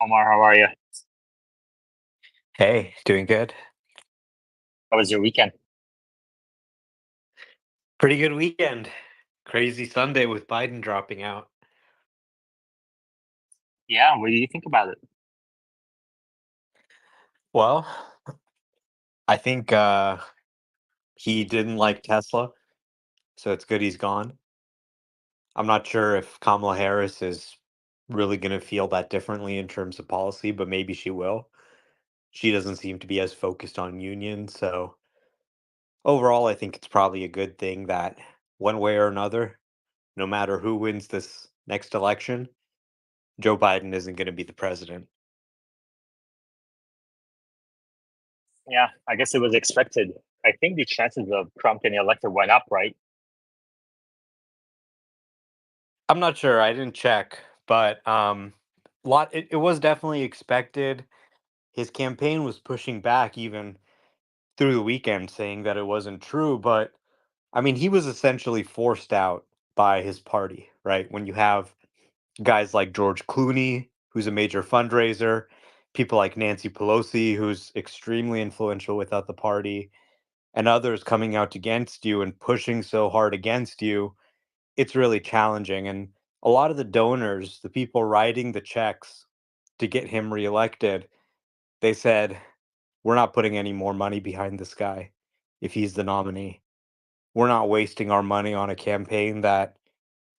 Omar, how are you? Hey, doing good. How was your weekend? Pretty good weekend. Crazy Sunday with Biden dropping out. Yeah, what do you think about it? Well, I think he didn't like Tesla, so it's good he's gone. I'm not sure if Kamala Harris is really going to feel that differently in terms of policy, but maybe she will. She doesn't seem to be as focused on unions, so overall, I think it's probably a good thing that one way or another, no matter who wins this next election, Joe Biden isn't going to be the president. Yeah, I guess it was expected. I think the chances of Trump getting elected went up, right? I'm not sure. I didn't check, but it was definitely expected. His campaign was pushing back even through the weekend, saying that it wasn't true. But I mean, he was essentially forced out by his party, right? When you have guys like George Clooney, who's a major fundraiser, people like Nancy Pelosi, who's extremely influential without the party, and others coming out against you and pushing so hard against you, it's really challenging. And a lot of the donors, the people writing the checks to get him reelected, they said, we're not putting any more money behind this guy if he's the nominee. We're not wasting our money on a campaign that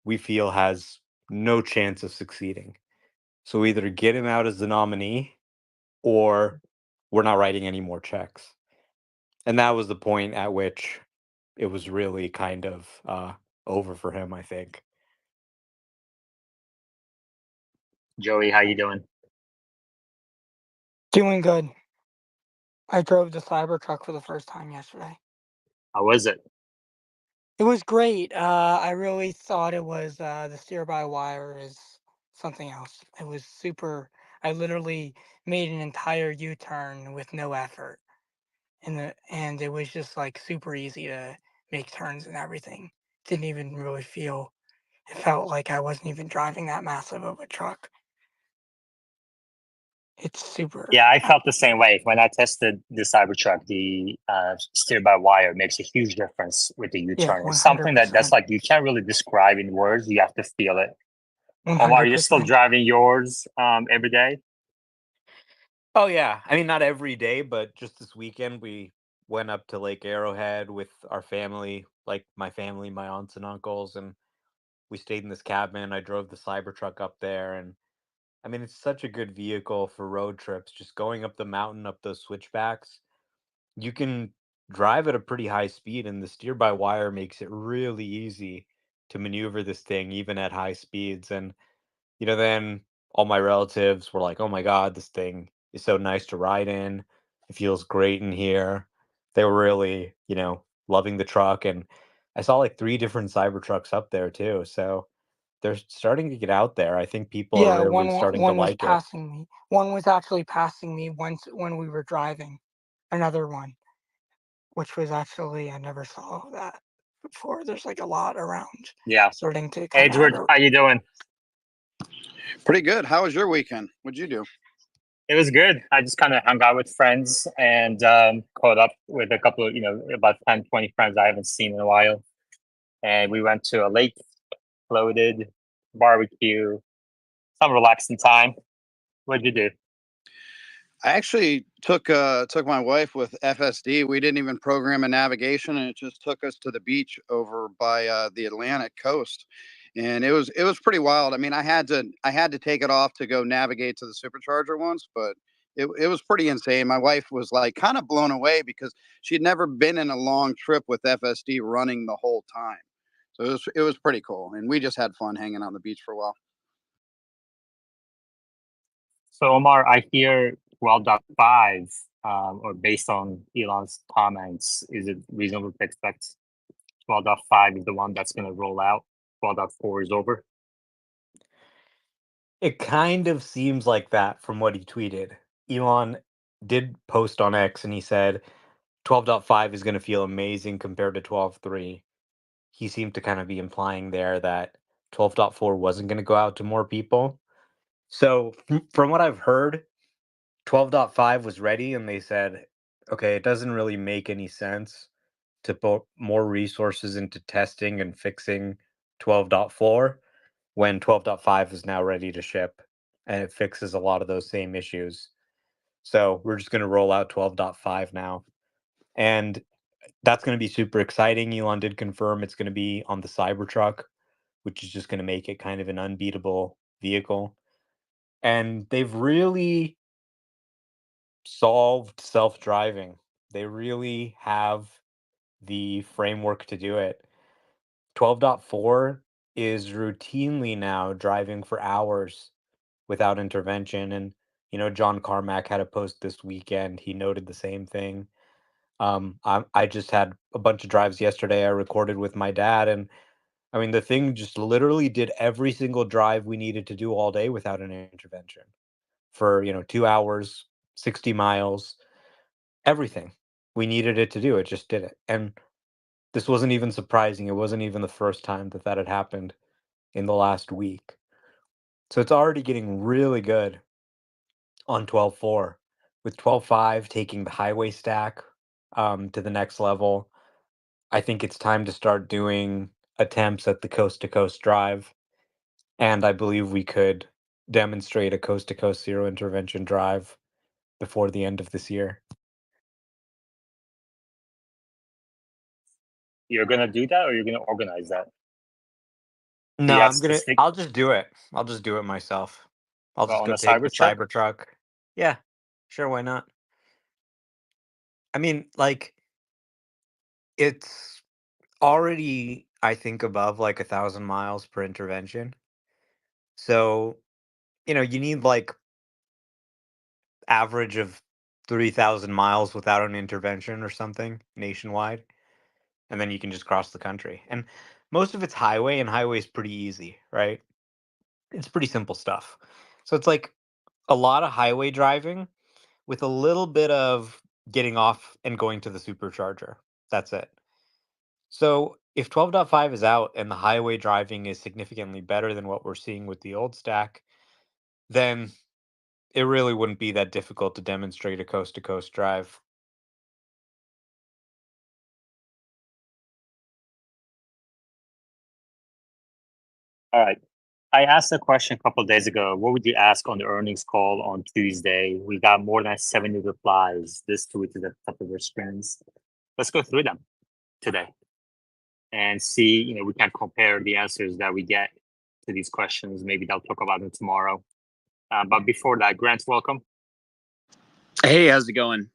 we feel has no chance of succeeding. So either get him out as the nominee or we're not writing any more checks. And that was the point at which it was really kind of over for him, I think. Joey, how you doing? Doing good. I drove the Cybertruck for the first time yesterday. How was it? It was great. I really thought it was the steer-by-wire is something else. It was super. I literally made an entire U-turn with no effort, and it was just like super easy to make turns and everything. Didn't even really feel. It felt like I wasn't even driving that massive of a truck. It's super. Yeah, I felt the same way when I tested the Cybertruck. The steer by wire makes a huge difference with the Yeah, U-turn. It's one hundred something that's percent. like you can't really describe in words. You have to feel it. One Omar, hundred you're still percent. driving yours every day? Oh yeah, I mean not every day, but just this weekend we went up to Lake Arrowhead with our family, like my family, my aunts and uncles, and we stayed in this cabin. I drove the Cybertruck up there, and I mean it's such a good vehicle for road trips. Just going up the mountain, up those switchbacks, you can drive at a pretty high speed, and the steer by wire makes it really easy to maneuver this thing even at high speeds. And then all my relatives were like, "Oh my god, this thing is so nice to ride in. It feels great in here." They were really, loving the truck, and I saw like 3 different Cybertrucks up there too, so they're starting to get out there. I think people are Yeah, really starting to one was like it. passing me. One was actually passing me once when we were driving. Another one, which was actually I never saw that before. There's like a lot around Yeah. starting to come out. Edward, how you doing? Pretty good. How was your weekend? What'd you do? It was good. I just kind of hung out with friends and caught up with a couple of, about 10, 20 friends I haven't seen in a while. And we went to a lake, floated, barbecue, some relaxing time. What'd you do? I actually took my wife with FSD. We didn't even program a navigation, and it just took us to the beach over by the Atlantic coast, and it was pretty wild. I mean, I had to take it off to go navigate to the supercharger once, but it was pretty insane. My wife was like kind of blown away because she'd never been in a long trip with FSD running the whole time. So it was pretty cool, and we just had fun hanging on the beach for a while. So, Omar, I hear 12.5, or based on Elon's comments, is it reasonable to expect 12.5 is the one that's going to roll out? 12.4 is over? It kind of seems like that from what he tweeted. Elon did post on X and he said 12.5 is going to feel amazing compared to 12.3. He seemed to kind of be implying there that 12.4 wasn't going to go out to more people. So from what I've heard, 12.5 was ready, and they said, okay, it doesn't really make any sense to put more resources into testing and fixing 12.4 when 12.5 is now ready to ship, and it fixes a lot of those same issues. So we're just going to roll out 12.5 now. And that's going to be super exciting. Elon did confirm it's going to be on the Cybertruck, which is just going to make it kind of an unbeatable vehicle. And they've really solved self-driving. They really have the framework to do it. 12.4 is routinely now driving for hours without intervention. And, John Carmack had a post this weekend. He noted the same thing. I just had a bunch of drives yesterday I recorded with my dad. And I mean, the thing just literally did every single drive we needed to do all day without an intervention for, 2 hours, 60 miles, everything we needed it to do. It just did it. And this wasn't even surprising. It wasn't even the first time that that had happened in the last week. So it's already getting really good on 12.4, with 12.5 taking the highway stack to the next level. I think it's time to start doing attempts at the coast to coast drive. And I believe we could demonstrate a coast to coast zero intervention drive before the end of this year. You're gonna do that, or you're gonna organize that? Do No, you have specific I'll just do it. I'll just do it myself. I'll just on go a take the Cybertruck? Cybertruck. Yeah, sure, why not? I mean, like, it's already, I think, above like 1,000 miles per intervention. So, you need like average of 3,000 miles without an intervention or something nationwide. And then you can just cross the country. And most of it's highway, and highway is pretty easy, right? It's pretty simple stuff. So it's like a lot of highway driving with a little bit of getting off and going to the supercharger. That's it. So if 12.5 is out and the highway driving is significantly better than what we're seeing with the old stack, then it really wouldn't be that difficult to demonstrate a coast to coast drive. All right. I asked a question a couple of days ago. What would you ask on the earnings call on Tuesday? We got more than 70 replies. This tweet is at the top of your screens. Let's go through them today and see, we can compare the answers that we get to these questions. Maybe they'll talk about them tomorrow. But before that, Grant, welcome. Hey, how's it going?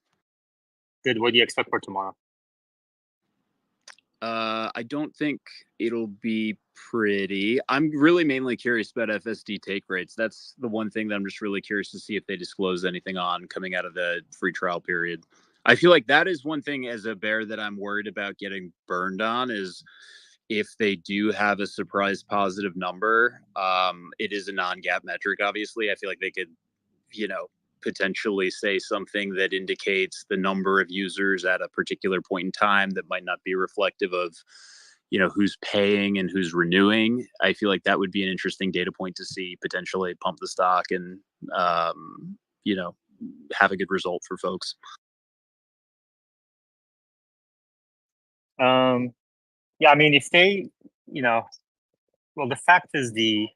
Good. What do you expect for tomorrow? I don't think it'll be pretty. I'm really mainly curious about FSD take rates. That's the one thing that I'm just really curious to see if they disclose anything on coming out of the free trial period. I feel like that is one thing as a bear that I'm worried about getting burned on is if they do have a surprise positive number. It is a non-GAAP metric, obviously. I feel like they could, potentially say something that indicates the number of users at a particular point in time that might not be reflective of who's paying and who's renewing. I feel like that would be an interesting data point to see potentially pump the stock and have a good result for folks. Yeah, I mean, if they, well, the fact is the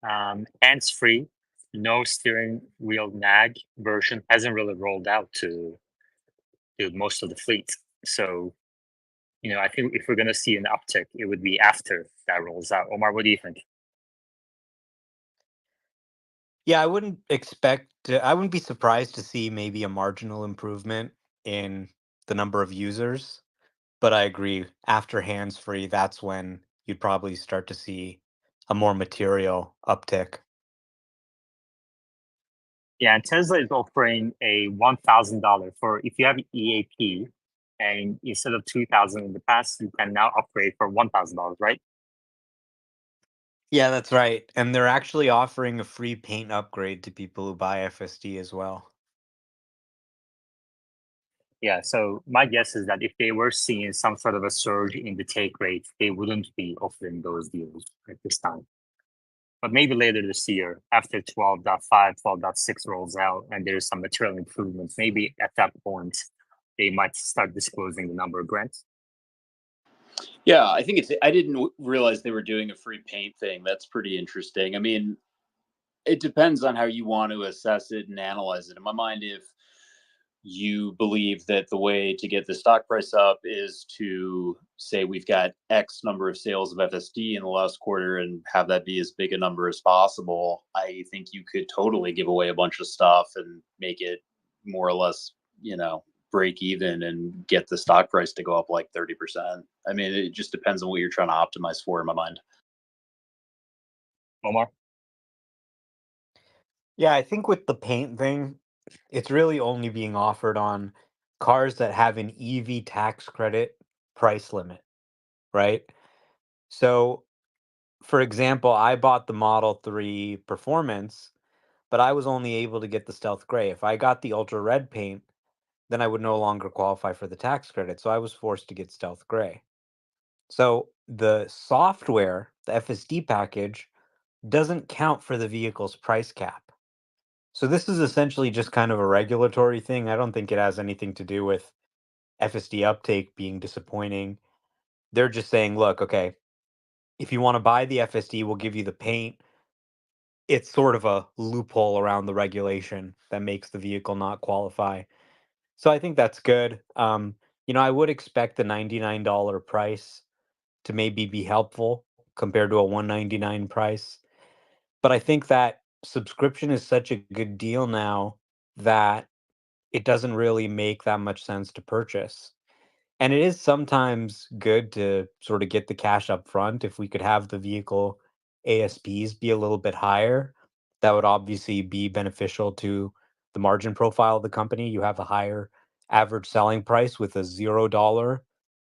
hands-free, no steering wheel nag version hasn't really rolled out to most of the fleet. So, I think if we're going to see an uptick, it would be after that rolls out. Omar, what do you think? Yeah, I wouldn't be surprised to see maybe a marginal improvement in the number of users. But I agree, after hands free, that's when you'd probably start to see a more material uptick. Yeah, and Tesla is offering a $1,000 for if you have EAP, and instead of 2,000 in the past, you can now upgrade for $1,000, right? Yeah, that's right. And they're actually offering a free paint upgrade to people who buy FSD as well. Yeah, so my guess is that if they were seeing some sort of a surge in the take rate, they wouldn't be offering those deals at this time. But maybe later this year, after 12.5, 12.6 rolls out, and there's some material improvements, maybe at that point, they might start disclosing the number of grants. Yeah, I think I didn't realize they were doing a free paint thing. That's pretty interesting. I mean, it depends on how you want to assess it and analyze it. In my mind, if you believe that the way to get the stock price up is to say we've got X number of sales of FSD in the last quarter and have that be as big a number as possible, I think you could totally give away a bunch of stuff and make it more or less, break even and get the stock price to go up like 30%. I mean, it just depends on what you're trying to optimize for, in my mind. Omar? Yeah, I think with the paint thing, it's really only being offered on cars that have an EV tax credit price limit, right? So, for example, I bought the Model 3 Performance, but I was only able to get the Stealth Gray. If I got the Ultra Red paint, then I would no longer qualify for the tax credit. So I was forced to get Stealth Gray. So the software, the FSD package, doesn't count for the vehicle's price cap. So this is essentially just kind of a regulatory thing. I don't think it has anything to do with FSD uptake being disappointing. They're just saying, look, okay, if you want to buy the FSD, we'll give you the paint. It's sort of a loophole around the regulation that makes the vehicle not qualify. So I think that's good. I would expect the $99 price to maybe be helpful compared to a $199 price. But I think that subscription is such a good deal now that it doesn't really make that much sense to purchase. And it is sometimes good to sort of get the cash up front. If we could have the vehicle ASPs be a little bit higher, that would obviously be beneficial to the margin profile of the company. You have a higher average selling price with a $0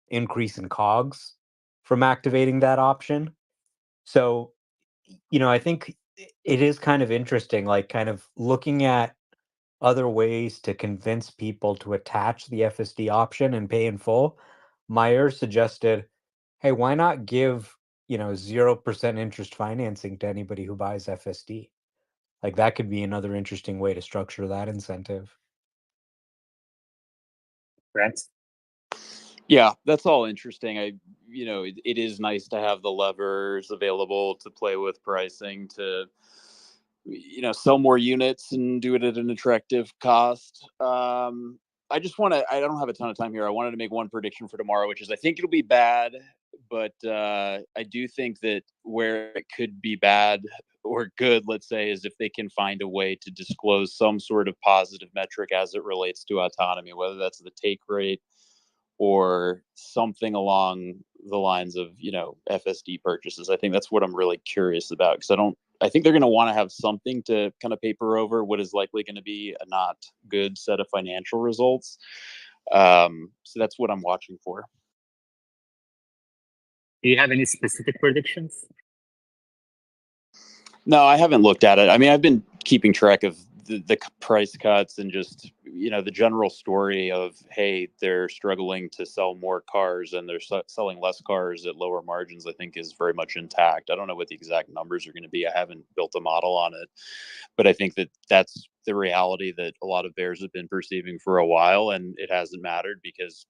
increase in COGS from activating that option. So, I think it is kind of interesting, like kind of looking at other ways to convince people to attach the FSD option and pay in full. Meyer suggested, hey, why not give, 0% interest financing to anybody who buys FSD? Like that could be another interesting way to structure that incentive. Grant? Yeah, that's all interesting. It is nice to have the levers available to play with pricing to, sell more units and do it at an attractive cost. I don't have a ton of time here. I wanted to make one prediction for tomorrow, which is I think it'll be bad, but I do think that where it could be bad or good, let's say, is if they can find a way to disclose some sort of positive metric as it relates to autonomy, whether that's the take rate or something along the lines of FSD purchases. I think that's what I'm really curious about, because I think they're going to want to have something to kind of paper over what is likely going to be a not good set of financial results. So that's what I'm watching for. Do you have any specific predictions? No, I haven't looked at it. I mean, I've been keeping track of the price cuts and just the general story of, hey, they're struggling to sell more cars and they're selling less cars at lower margins, I think is very much intact. I don't know what the exact numbers are going to be. I haven't built a model on it, but I think that that's the reality that a lot of bears have been perceiving for a while, and it hasn't mattered because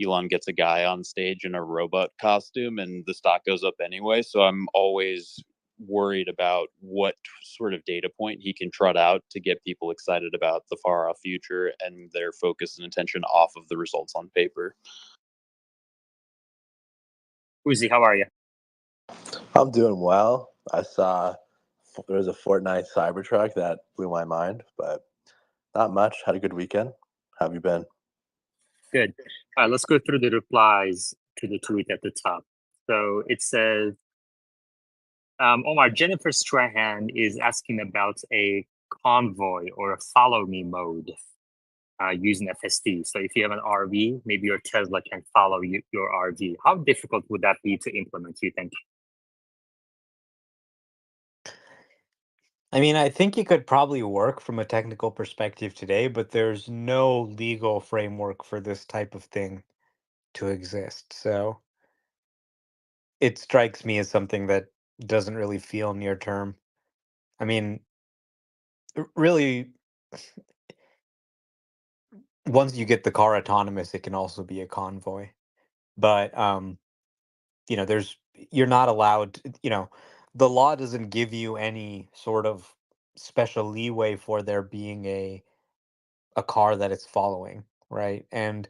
Elon gets a guy on stage in a robot costume and the stock goes up anyway. So I'm always worried about what sort of data point he can trot out to get people excited about the far off future and their focus and attention off of the results on paper. Uzi, how are you? I'm doing well. I saw there was a Fortnite Cybertruck that blew my mind, but not much. Had a good weekend. How have you been? Good. All right, let's go through the replies to the tweet at the top. So it says, Omar, Jennifer Strahan is asking about a convoy or a follow me mode using FSD. So if you have an RV, maybe your Tesla can follow your RV. How difficult would that be to implement, do you think? I mean, I think it could probably work from a technical perspective today, but there's no legal framework for this type of thing to exist. So it strikes me as something that doesn't really feel near term. I mean, really, once you get the car autonomous, it can also be a convoy. But there's you're not allowed the law doesn't give you any sort of special leeway for there being a car that it's following, right? And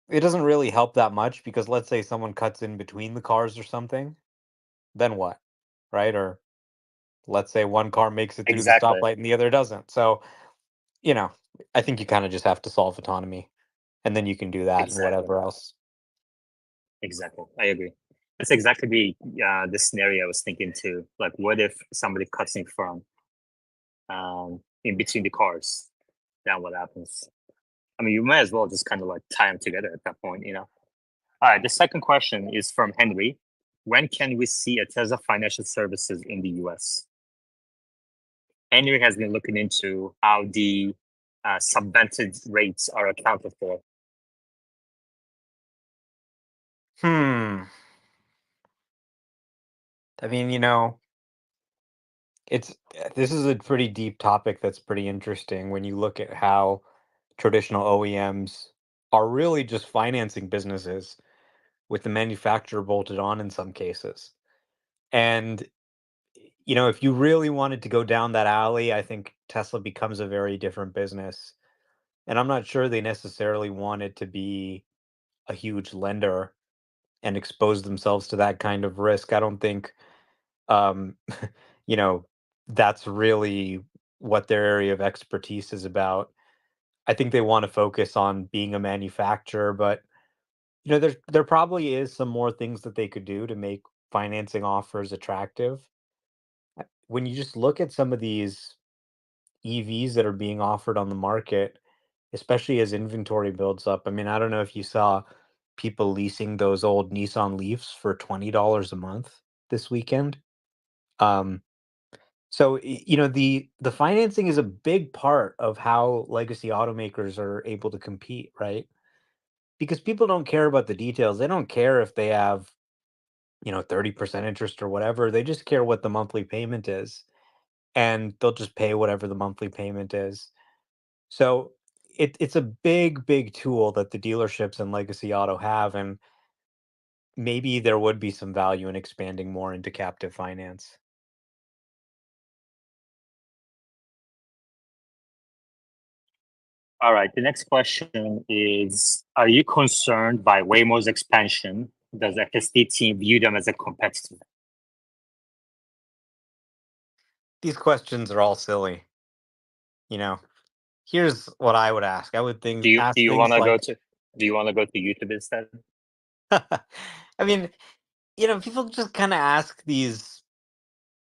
it doesn't really help that much because let's say someone cuts in between the cars or something, then what? Right? Or let's say one car makes it through the Exactly. stoplight and the other doesn't. So, you know, I think you kind of just have to solve autonomy and then you can do that and Exactly. whatever else. Exactly. I agree. That's exactly the scenario I was thinking too. Like, what if somebody cuts in front, in between the cars? Then what happens? I mean, you might as well just kind of like tie them together at that point, All right. The second question is from Henry. When can we see a Tesla financial services in the US? Henry has been looking into how the subvented rates are accounted for. I mean, this is a pretty deep topic that's pretty interesting when you look at how traditional OEMs are really just financing businesses with the manufacturer bolted on in some cases. And if you really wanted to go down that alley, I think Tesla becomes a very different business. And I'm not sure they necessarily wanted to be a huge lender and expose themselves to that kind of risk. I don't think um you know that's really what their area of expertise is about. I think they want to focus on being a manufacturer, but there probably is some more things that they could do to make financing offers attractive. When you just look at some of these EVs that are being offered on the market, especially as inventory builds up. I mean, I don't know if you saw people leasing those old Nissan Leafs for $20 a month this weekend. Um, so the financing is a big part of how legacy automakers are able to compete, right? Because people don't care about the details. They don't care if they have 30% interest or whatever. They just care what the monthly payment is, and they'll just pay whatever the monthly payment is. So it's a big, big tool that the dealerships and legacy auto have, and maybe there would be some value in expanding more into captive finance. All right. The next question is: are you concerned by Waymo's expansion? Does FSD team view them as a competitor? These questions are all silly. Here's what I would ask. I would Do you do ask you want things to go like, to do you want to go to YouTube instead? I mean, people just kind of ask these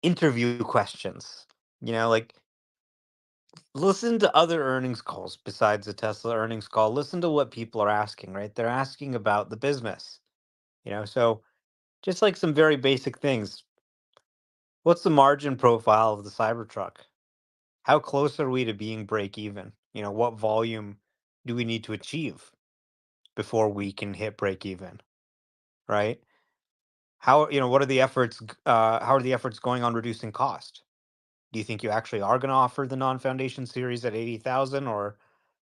interview questions. Like listen to other earnings calls besides the Tesla earnings call. Listen to what people are asking, right? They're asking about the business. So just like some very basic things. What's the margin profile of the Cybertruck? How close are we to being break even? What volume do we need to achieve before we can hit break even, right? What are the efforts how are the efforts going on reducing cost? Do you think you actually are going to offer the non-foundation series at 80,000, or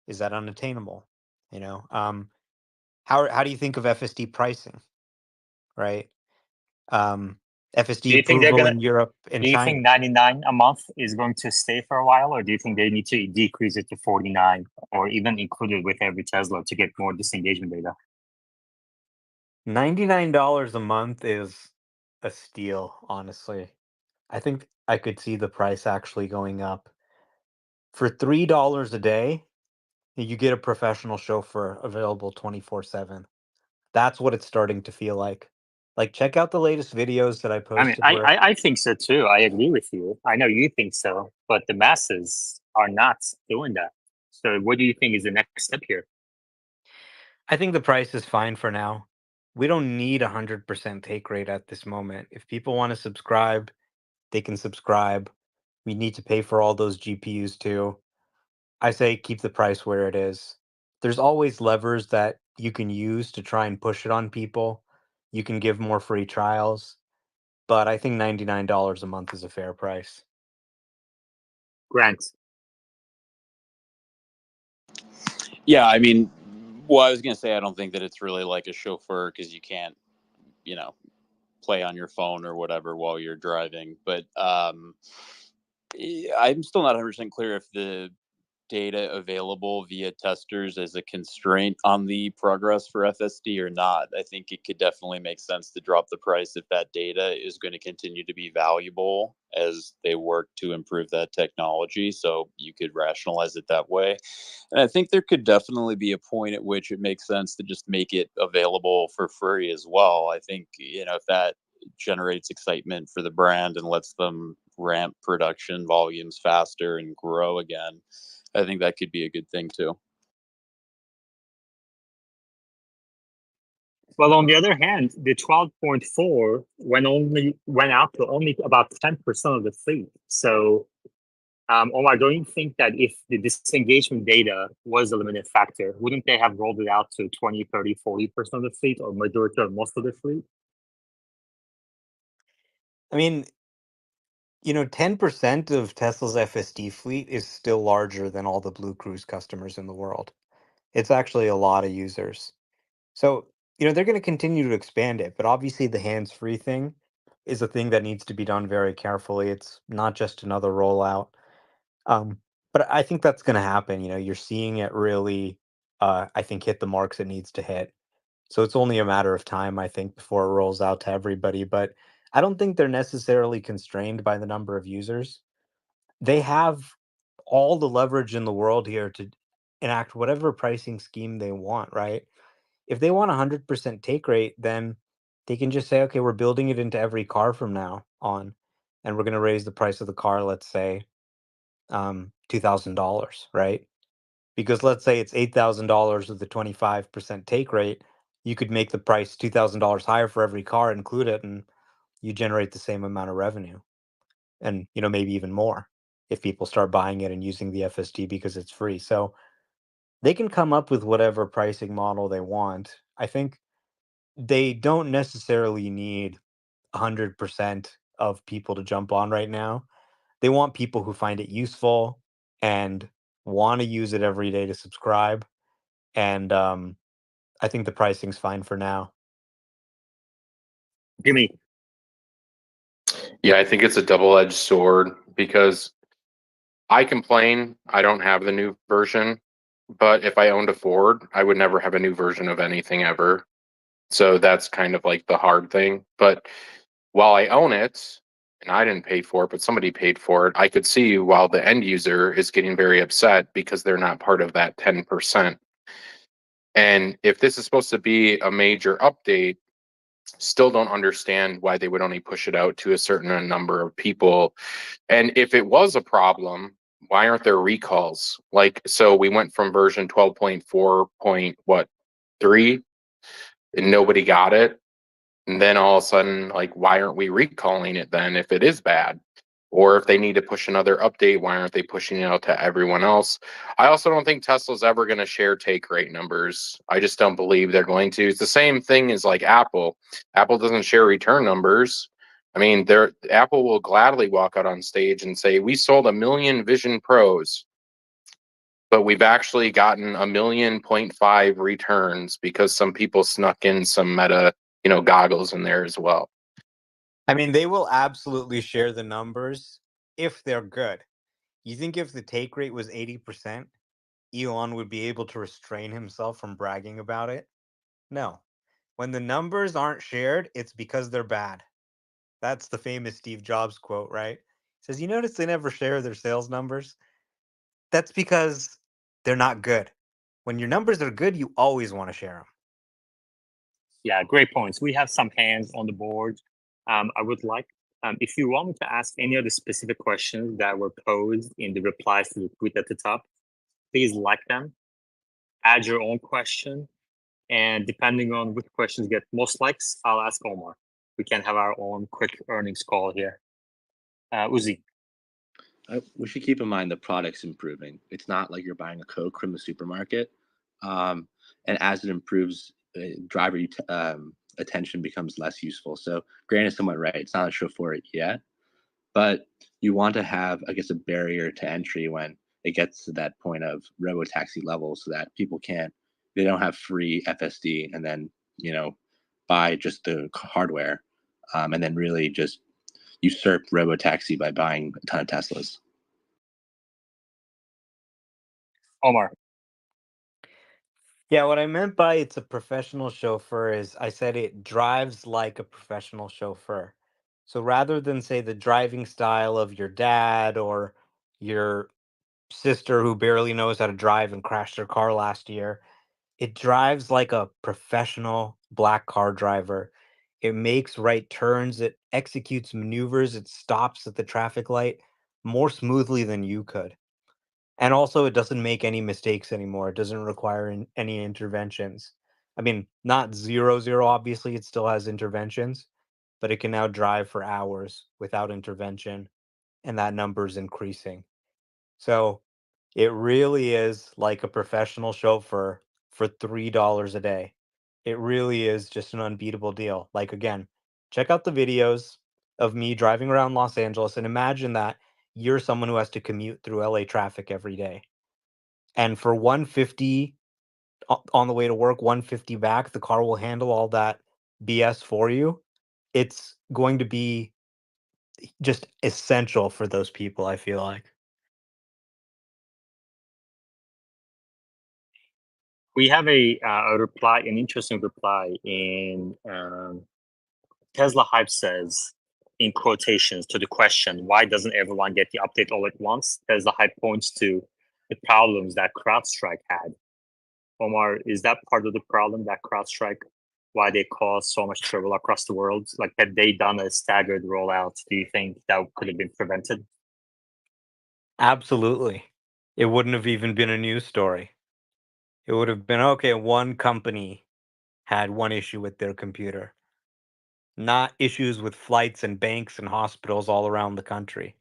is that unattainable? How do you think of FSD pricing, right? Do FSD you think they're approval gonna? in Europe and Do you China. think 99 a month is going to stay for a while, or do you think they need to decrease it to 49, or even include it with every Tesla to get more disengagement data? $99 a month is a steal, honestly. I think I could see the price actually going up. For $3 a day, you get a professional chauffeur available 24/7. That's what it's starting to feel like. Like, check out the latest videos that I I mean, posted I, where I I think so too. I agree with you. I know you think so, but the masses are not doing that. So, what do you think is the next step here? I think the price is fine for now. We don't need 100% take rate at this moment. If people want to subscribe, they can subscribe. We need to pay for all those GPUs too. I say keep the price where it is. There's always levers that you can use to try and push it on people. You can give more free trials. but I think $99 a month is a fair price. Grant. Yeah, I mean, well, I was gonna say I don't think that it's really like a chauffeur because you can't, play on your phone or whatever while you're driving. But I'm still not 100% clear if the data available via testers is a constraint on the progress for FSD or not. I think it could definitely make sense to drop the price if that data is going to continue to be valuable as they work to improve that technology. So you could rationalize it that way. And I think there could definitely be a point at which it makes sense to just make it available for free as well. I think, if that generates excitement for the brand and lets them ramp production volumes faster and grow again, I think that could be a good thing too. Well, on the other hand, the 12.4 went out to only about 10% of the fleet. So, Omar, don't you think that if the disengagement data was a limiting factor, wouldn't they have rolled it out to 20, 30, 40% of the fleet or majority of most of the fleet? I mean, 10% of Tesla's FSD fleet is still larger than all the Blue Cruise customers in the world. It's actually a lot of users. So, they're going to continue to expand it, but obviously the hands-free thing is a thing that needs to be done very carefully. It's not just another rollout. But I think that's going to happen. You're seeing it really, I think, hit the marks it needs to hit. So it's only a matter of time, I think, before it rolls out to everybody. But I don't think they're necessarily constrained by the number of users. They have all the leverage in the world here to enact whatever pricing scheme they want, right? If they want 100% take rate, then they can just say, okay, we're building it into every car from now on, and we're going to raise the price of the car, let's say, $2,000, right? Because let's say it's $8,000 with the 25% take rate, you could make the price $2,000 higher for every car, include it, and you generate the same amount of revenue, and maybe even more if people start buying it and using the FSD because it's free. So they can come up with whatever pricing model they want. I think they don't necessarily need 100% of people to jump on right now. They want people who find it useful and want to use it every day to subscribe. And I think the pricing's fine for now. Jimmy. Yeah, I think it's a double-edged sword because I complain I don't have the new version, but if I owned a Ford, I would never have a new version of anything ever. So that's kind of like the hard thing. But while I own it, and I didn't pay for it, but somebody paid for it, I could see while the end user is getting very upset because they're not part of that 10%. And if this is supposed to be a major update, still don't understand why they would only push it out to a certain number of people. And if it was a problem, why aren't there recalls? Like, so we went from version 12.4 point what 3 and nobody got it. And then all of a sudden, like, why aren't we recalling it then if it is bad? Or if they need to push another update, why aren't they pushing it out to everyone else? I also don't think Tesla's ever going to share take rate numbers. I just don't believe they're going to. It's the same thing as like Apple. Apple doesn't share return numbers. I mean, Apple will gladly walk out on stage and say, we sold 1 million Vision Pros, but we've actually gotten 1.5 million returns because some people snuck in some Meta, goggles in there as well. I mean, they will absolutely share the numbers if they're good. You think if the take rate was 80%, Elon would be able to restrain himself from bragging about it? No. When the numbers aren't shared, it's because they're bad. That's the famous Steve Jobs quote, right? He says, you notice they never share their sales numbers? That's because they're not good. When your numbers are good, you always want to share them. Yeah, great points. We have some hands on the board. I would like, if you want me to ask any of the specific questions that were posed in the replies to the tweet at the top, please like them, add your own question, and depending on which questions get most likes, I'll ask Omar. We can have our own quick earnings call here. Uzi. We should keep in mind the product's improving. It's not like you're buying a Coke from the supermarket. And as it improves, driver attention becomes less useful. So Grant is somewhat right. It's not a chauffeur yet, but you want to have, I guess, a barrier to entry when it gets to that point of robotaxi level, so that people can't, they don't have free FSD and then, you know, buy just the hardware, and then really just usurp robotaxi by buying a ton of Teslas. Omar. Yeah, what I meant by it's a professional chauffeur is I said it drives like a professional chauffeur. So rather than say the driving style of your dad or your sister who barely knows how to drive and crashed their car last year, it drives like a professional black car driver. It makes right turns, it executes maneuvers, it stops at the traffic light more smoothly than you could. And also, it doesn't make any mistakes anymore. It doesn't require any interventions. I mean, not zero, zero, obviously, it still has interventions, but it can now drive for hours without intervention, and that number is increasing. So it really is like a professional chauffeur for $3 a day. It really is just an unbeatable deal. Like, again, check out the videos of me driving around Los Angeles and imagine that you're someone who has to commute through LA traffic every day. And for 150 on the way to work, 150 back, the car will handle all that BS for you. It's going to be just essential for those people, I feel like. We have a reply, an interesting reply in Tesla Hype says, in quotations, to the question, why doesn't everyone get the update all at once? Tesla Hype points to the problems that CrowdStrike had. Omar, is that part of the problem, that CrowdStrike, why they cause so much trouble across the world? Like, had they done a staggered rollout, do you think that could have been prevented? Absolutely. It wouldn't have even been a news story. It would have been okay, one company had one issue with their computer, not issues with flights and banks and hospitals all around the country.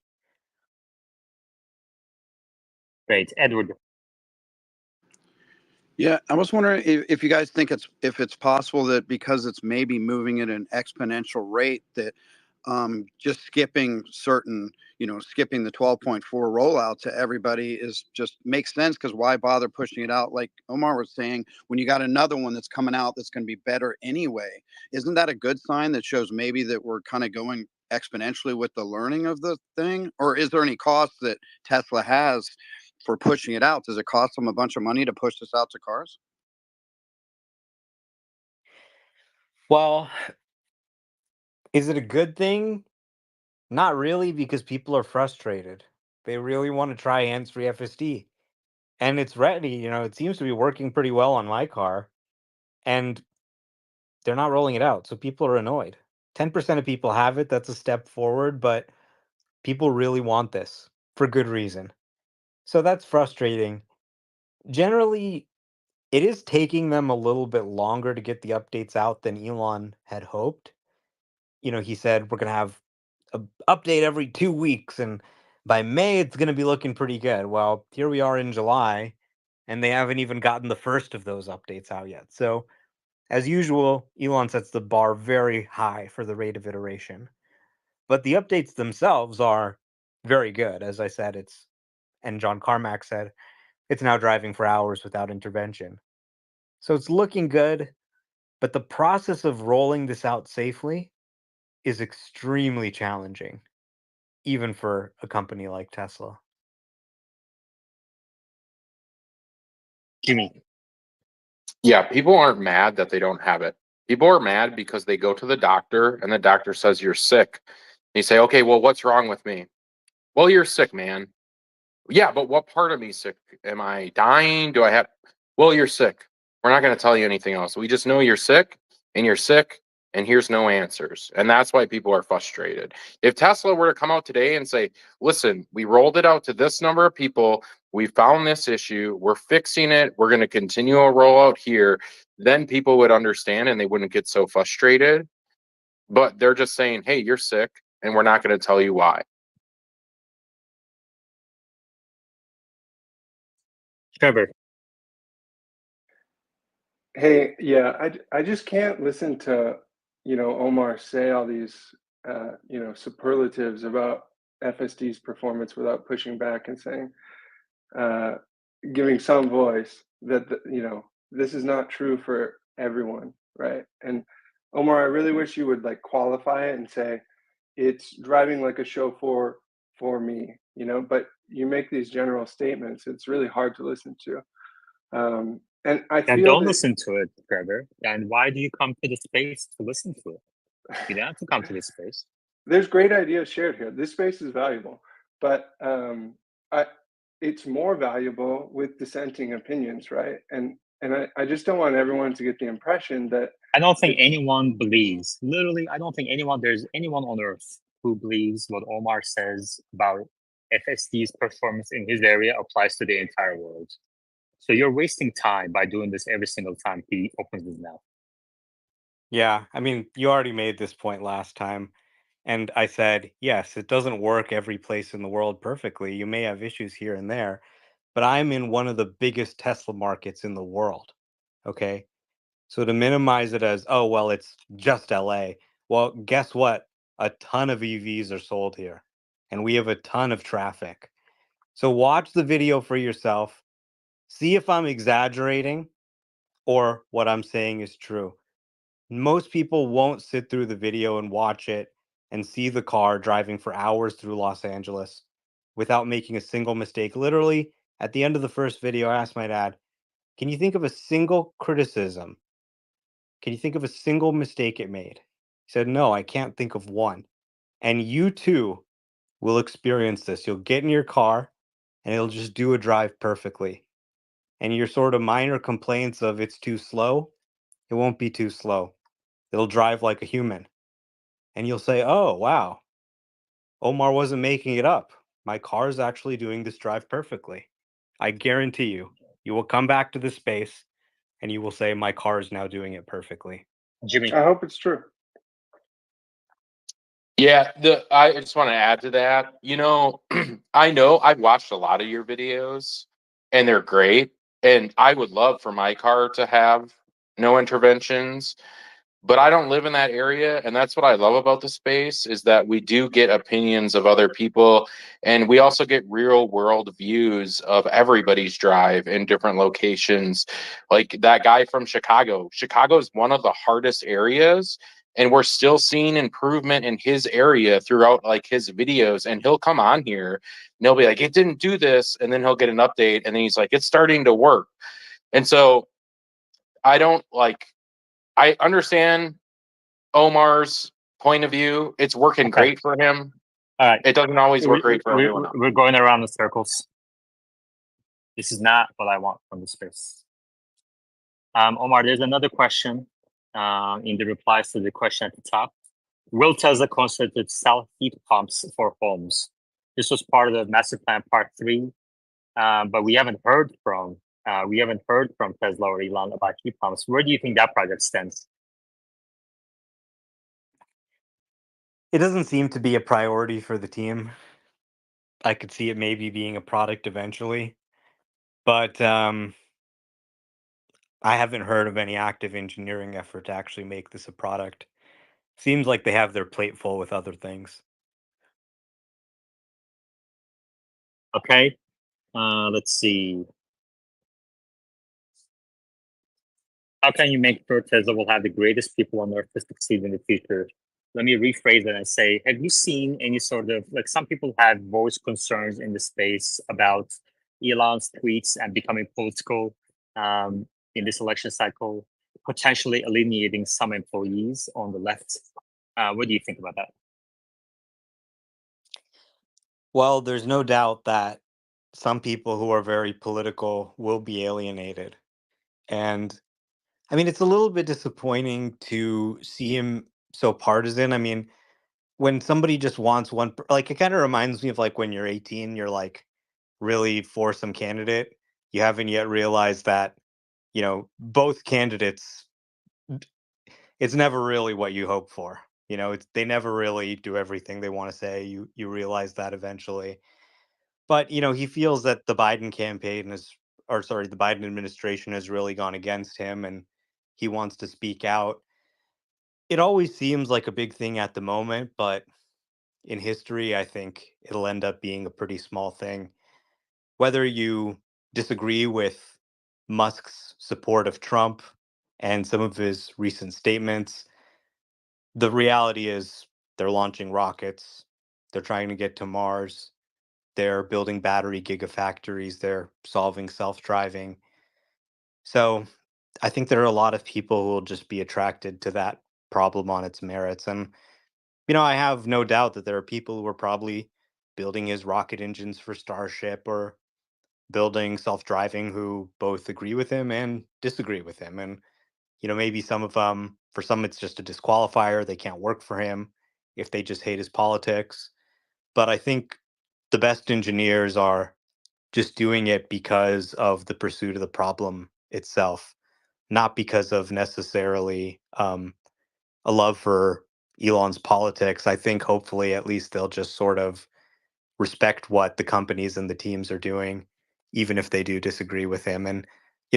Great. Edward. Yeah, I was wondering if you guys think it's possible that because it's maybe moving at an exponential rate that just skipping certain, skipping the 12.4 rollout to everybody is just makes sense, because why bother pushing it out? Like Omar was saying, when you got another one that's coming out that's going to be better anyway, isn't that a good sign that shows maybe that we're kind of going exponentially with the learning of the thing? Or is there any cost that Tesla has for pushing it out? Does it cost them a bunch of money to push this out to cars? Well, is it a good thing? Not really, because people are frustrated. They really want to try hands-free FSD. And it's ready, it seems to be working pretty well on my car. And they're not rolling it out, so people are annoyed. 10% of people have it. That's a step forward, but people really want this for good reason. So that's frustrating. Generally, it is taking them a little bit longer to get the updates out than Elon had hoped. He said we're going to have an update every 2 weeks, and by May, it's going to be looking pretty good. Well, here we are in July, and they haven't even gotten the first of those updates out yet. So, as usual, Elon sets the bar very high for the rate of iteration. But the updates themselves are very good. As I said, and John Carmack said, it's now driving for hours without intervention. So it's looking good, but the process of rolling this out safely is extremely challenging, even for a company like Tesla. Jimmy. Yeah, people aren't mad that they don't have it. People are mad because they go to the doctor and the doctor says you're sick. And you say, okay, well, what's wrong with me? Well, you're sick, man. Yeah, but what part of me sick? Am I dying? Do I have? Well, you're sick. We're not going to tell you anything else. We just know you're sick, and here's no answers. And that's why people are frustrated. If Tesla were to come out today and say, listen, we rolled it out to this number of people, we found this issue, we're fixing it, we're going to continue a rollout here, then people would understand and they wouldn't get so frustrated. But they're just saying, hey, you're sick, and we're not going to tell you why. Trevor. Hey, yeah, I just can't listen to Omar say all these, superlatives about FSD's performance without pushing back and saying, giving some voice that, this is not true for everyone, right? And Omar, I really wish you would like qualify it and say, it's driving like a chauffeur for me, but you make these general statements. It's really hard to listen to. And I And feel don't that listen to it, Trevor. And why do you come to the space to listen to it? You don't have to come to this space. there's great ideas shared here. This space is valuable, but it's more valuable with dissenting opinions, right? And I just don't want everyone to get the impression that I don't think anyone believes, literally, I don't think there's anyone on earth who believes what Omar says about FSD's performance in his area applies to the entire world. So you're wasting time by doing this every single time he opens his mouth. Yeah, I mean, you already made this point last time. And I said, yes, it doesn't work every place in the world perfectly. You may have issues here and there, but I'm in one of the biggest Tesla markets in the world. Okay. So to minimize it as, oh, well, it's just LA. Well, guess what? A ton of EVs are sold here, and we have a ton of traffic. So watch the video for yourself. See if I'm exaggerating or what I'm saying is true. Most people won't sit through the video and watch it and see the car driving for hours through Los Angeles without making a single mistake. Literally, at the end of the first video, I asked my dad, can you think of a single criticism? Can you think of a single mistake it made? He said, no, I can't think of one. And you too will experience this. You'll get in your car and it'll just do a drive perfectly. And your sort of minor complaints of it's too slow, it won't be too slow. It'll drive like a human. And you'll say, oh, wow, Omar wasn't making it up. My car is actually doing this drive perfectly. I guarantee you, you will come back to this space and you will say, my car is now doing it perfectly. Jimmy, I hope it's true. Yeah, I just want to add to that. I know I've watched a lot of your videos and they're great. And I would love for my car to have no interventions, but I don't live in that area. And that's what I love about the space is that we do get opinions of other people. And we also get real world views of everybody's drive in different locations. Like that guy from Chicago. Chicago is one of the hardest areas. And we're still seeing improvement in his area throughout like his videos. And he'll come on here and he'll be like, it didn't do this. And then he'll get an update. And then he's like, it's starting to work. And so I don't like, I understand Omar's point of view. It's working Okay. great for him. all right. It doesn't always work great for everyone else. We're going around in circles. This is not what I want from the space. Omar, there's another question in the replies to the question at the top. Will Tesla consider to sell heat pumps for homes? This was part of the master plan part 3, but we haven't heard from Tesla or Elon about heat pumps. Where do you think that project stands? It doesn't seem to be a priority for the team. I could see it maybe being a product eventually, but I haven't heard of any active engineering effort to actually make this a product. Seems like they have their plate full with other things. Okay, let's see. How can you make sure Tesla will have the greatest people on earth to succeed in the future? Let me rephrase it and say, have you seen any sort of, like, some people have voiced concerns in the space about Elon's tweets and becoming political in this election cycle, potentially alienating some employees on the left. What do you think about that? Well, there's no doubt that some people who are very political will be alienated. And I mean, it's a little bit disappointing to see him so partisan. I mean, when somebody just wants one, like it kind of reminds me of like when you're 18, you're like really for some candidate. You haven't yet realized that, both candidates, it's never really what you hope for. They never really do everything they want to say. You realize that eventually. But, he feels that the Biden campaign the Biden administration has really gone against him and he wants to speak out. It always seems like a big thing at the moment, but in history, I think it'll end up being a pretty small thing. Whether you disagree with Musk's support of Trump and some of his recent statements, the reality is they're launching rockets, they're trying to get to Mars, they're building battery gigafactories, they're solving self driving. So I think there are a lot of people who will just be attracted to that problem on its merits. And, I have no doubt that there are people who are probably building his rocket engines for Starship or building self driving who both agree with him and disagree with him. And, maybe some of them, for some, it's just a disqualifier. They can't work for him if they just hate his politics. But I think the best engineers are just doing it because of the pursuit of the problem itself, not because of necessarily a love for Elon's politics. I think hopefully at least they'll just sort of respect what the companies and the teams are doing, even if they do disagree with him. And,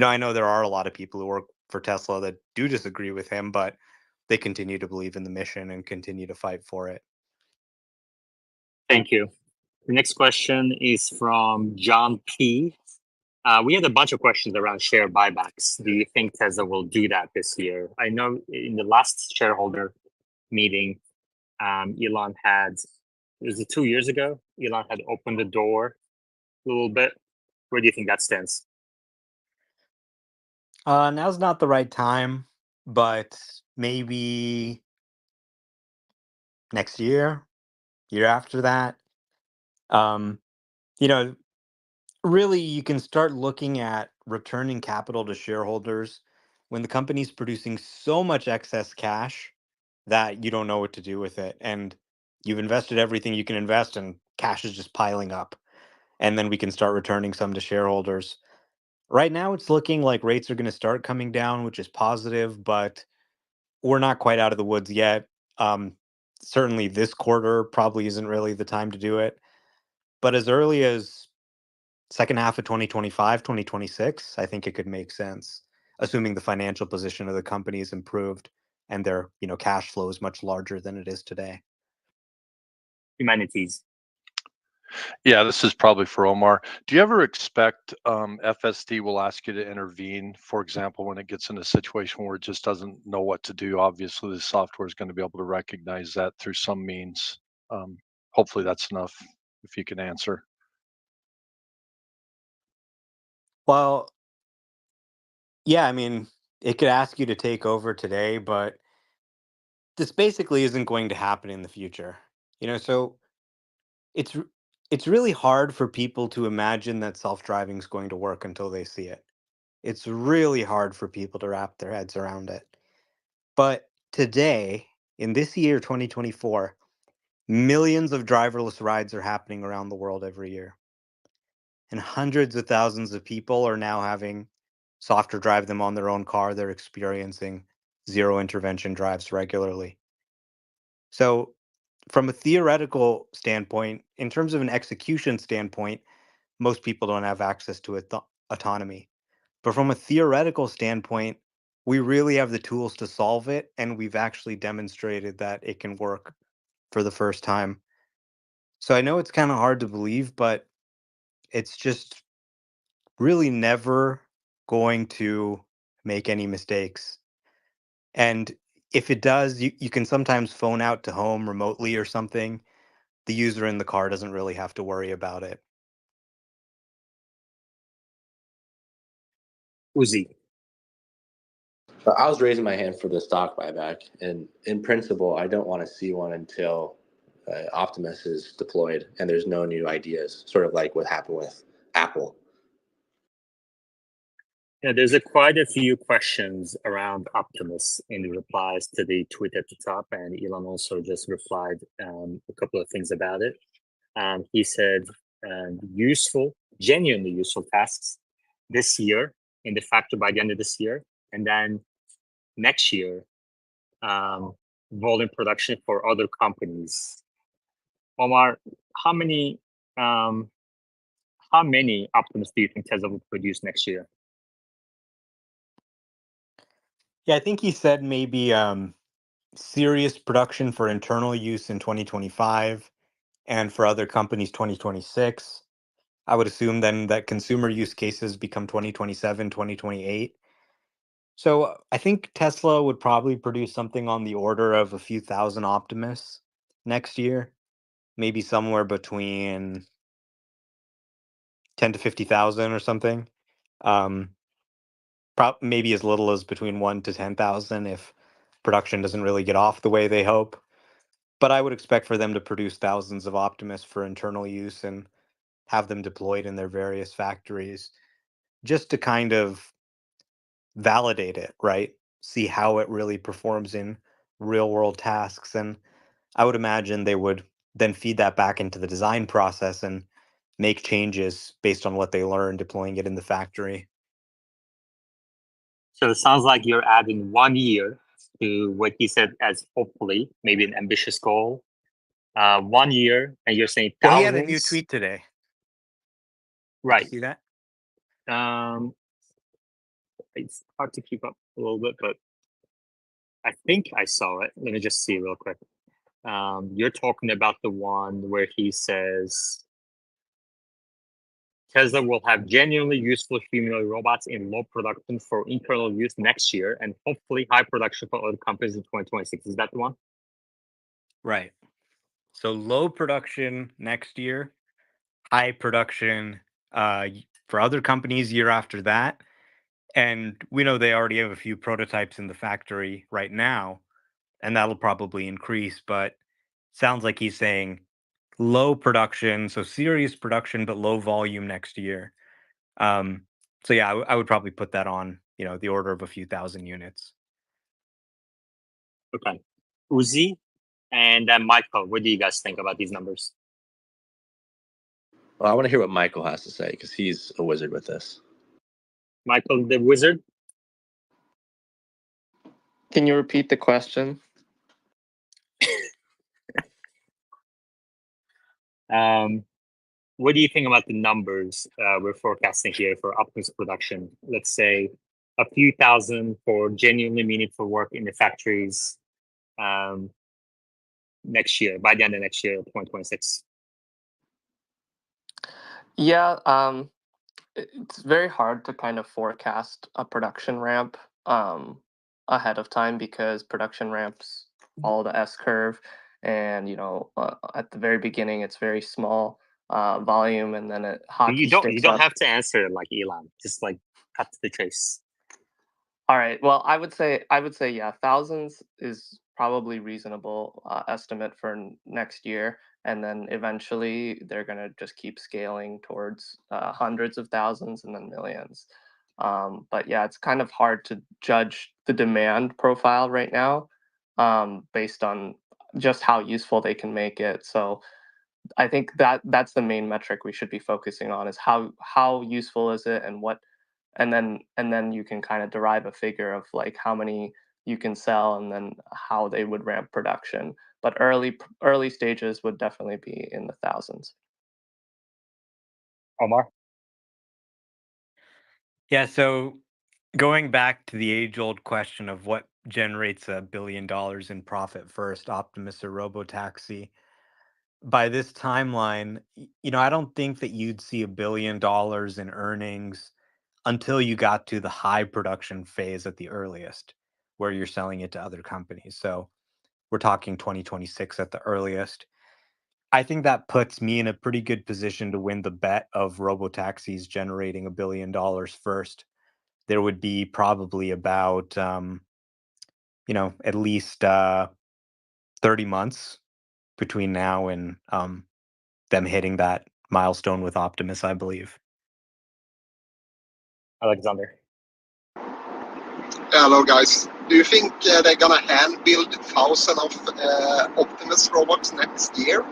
I know there are a lot of people who work for Tesla that do disagree with him, but they continue to believe in the mission and continue to fight for it. Thank you. The next question is from John P. We had a bunch of questions around share buybacks. Do you think Tesla will do that this year? I know in the last shareholder meeting, Elon had, was it 2 years ago? Elon had opened the door a little bit. Where do you think that stands? Now's not the right time, but maybe next year, year after that. Um, you know, Really, you can start looking at returning capital to shareholders when the company's producing so much excess cash that you don't know what to do with it. And you've invested everything you can invest, and cash is just piling up. And then we can start returning some to shareholders. Right now, it's looking like rates are going to start coming down, which is positive, but we're not quite out of the woods yet. Um, Certainly, this quarter probably isn't really the time to do it. But as early as second half of 2025, 2026, I think it could make sense, assuming the financial position of the company is improved and their, cash flow is much larger than it is today. Humanities. Yeah, this is probably for Omar. Do you ever expect FSD will ask you to intervene? For example, when it gets in a situation where it just doesn't know what to do, obviously the software is going to be able to recognize that through some means. Hopefully that's enough if you can answer. Well, yeah, I mean, it could ask you to take over today, but this basically isn't going to happen in the future. So it's r- it's really hard for people to imagine that self-driving is going to work until they see it. It's really hard for people to wrap their heads around it. But today, in this year 2024, millions of driverless rides are happening around the world every year. And hundreds of thousands of people are now having software drive them on their own car. They're experiencing zero intervention drives regularly. So, from a theoretical standpoint, in terms of an execution standpoint, most people don't have access to autonomy. But from a theoretical standpoint, we really have the tools to solve it. And we've actually demonstrated that it can work for the first time. So I know it's kind of hard to believe, but it's just really never going to make any mistakes. And if it does, you can sometimes phone out to home remotely or something. The user in the car doesn't really have to worry about it. Uzi. But I was raising my hand for the stock buyback, and in principle, I don't want to see one until Optimus is deployed and there's no new ideas, sort of like what happened with Apple. Yeah, there's quite a few questions around Optimus in the replies to the tweet at the top, and Elon also just replied a couple of things about it. He said useful, genuinely useful tasks this year in the factory by the end of this year, and then next year, volume production for other companies. Omar, how many Optimus do you think Tesla will produce next year? Yeah, I think he said maybe serious production for internal use in 2025 and for other companies 2026. I would assume then that consumer use cases become 2027, 2028. So I think Tesla would probably produce something on the order of a few thousand Optimus next year, maybe somewhere between 10 to 50,000 or something. Um, maybe as little as between 1 to 10,000 if production doesn't really get off the way they hope. But I would expect for them to produce thousands of Optimus for internal use and have them deployed in their various factories just to kind of validate it, right? See how it really performs in real world tasks. And I would imagine they would then feed that back into the design process and make changes based on what they learn deploying it in the factory. So it sounds like you're adding 1 year to what he said as hopefully maybe an ambitious goal. 1 year, and you're saying Well, he thousands. had a new tweet today. Did Right. you see that? It's hard to keep up a little bit, but I think I saw it. Let me just see real quick. You're talking about the one where he says Tesla will have genuinely useful humanoid robots in low production for internal use next year, and hopefully high production for other companies in 2026. Is that the one? Right. So low production next year, high production for other companies year after that. And we know they already have a few prototypes in the factory right now, and that'll probably increase. But sounds like he's saying low production, so serious production, but low volume next year. So yeah, I would probably put that on, the order of a few thousand units. Okay. Uzi and then Michael, what do you guys think about these numbers? Well, I want to hear what Michael has to say because he's a wizard with this. Michael the wizard? Can you repeat the question? What do you think about the numbers we're forecasting here for Optimus production? Let's say a few thousand for genuinely meaningful work in the factories next year, by the end of next year, 2026. Yeah, it's very hard to kind of forecast a production ramp ahead of time because production ramps follow the S curve, and at the very beginning it's very small volume, and then it hockey You sticks don't up. have to answer like Elon. Just like cut to the chase. All right. Well, I would say yeah, thousands is probably reasonable estimate for next year, and then eventually they're gonna just keep scaling towards hundreds of thousands and then millions. But yeah, it's kind of hard to judge the demand profile right now based on just how useful they can make it. So I think that's the main metric we should be focusing on is how useful is it and what and then you can kind of derive a figure of like how many you can sell and then how they would ramp production. But early stages would definitely be in the thousands. Omar? Yeah, so going back to the age-old question of what generates $1 billion in profit first, Optimus or Robotaxi, by this timeline, I don't think that you'd see $1 billion in earnings until you got to the high production phase at the earliest, where you're selling it to other companies. So we're talking 2026 at the earliest. I think that puts me in a pretty good position to win the bet of robotaxis generating $1 billion first. There would be probably about, at least 30 months between now and them hitting that milestone with Optimus, I believe. Alexander? Hello, guys. Do you think they're gonna hand build 1,000 of Optimus robots next year?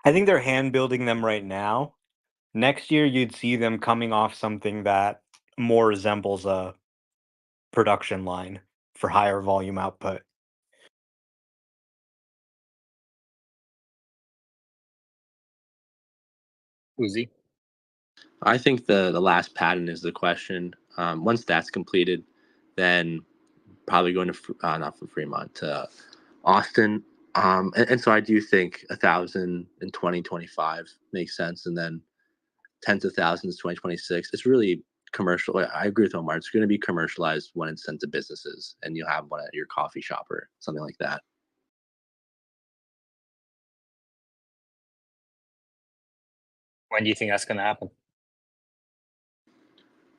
I think they're hand building them right now. Next year, you'd see them coming off something that more resembles a production line for higher volume output. Uzi? I think the last patent is the question. Once that's completed, then probably going to not from Fremont to Austin. And so I do think 1,000 in 2025 makes sense, and then tens of thousands 2026. It's really commercial. I agree with Omar. It's going to be commercialized when it's sent to businesses, and you'll have one at your coffee shop or something like that. When do you think that's going to happen?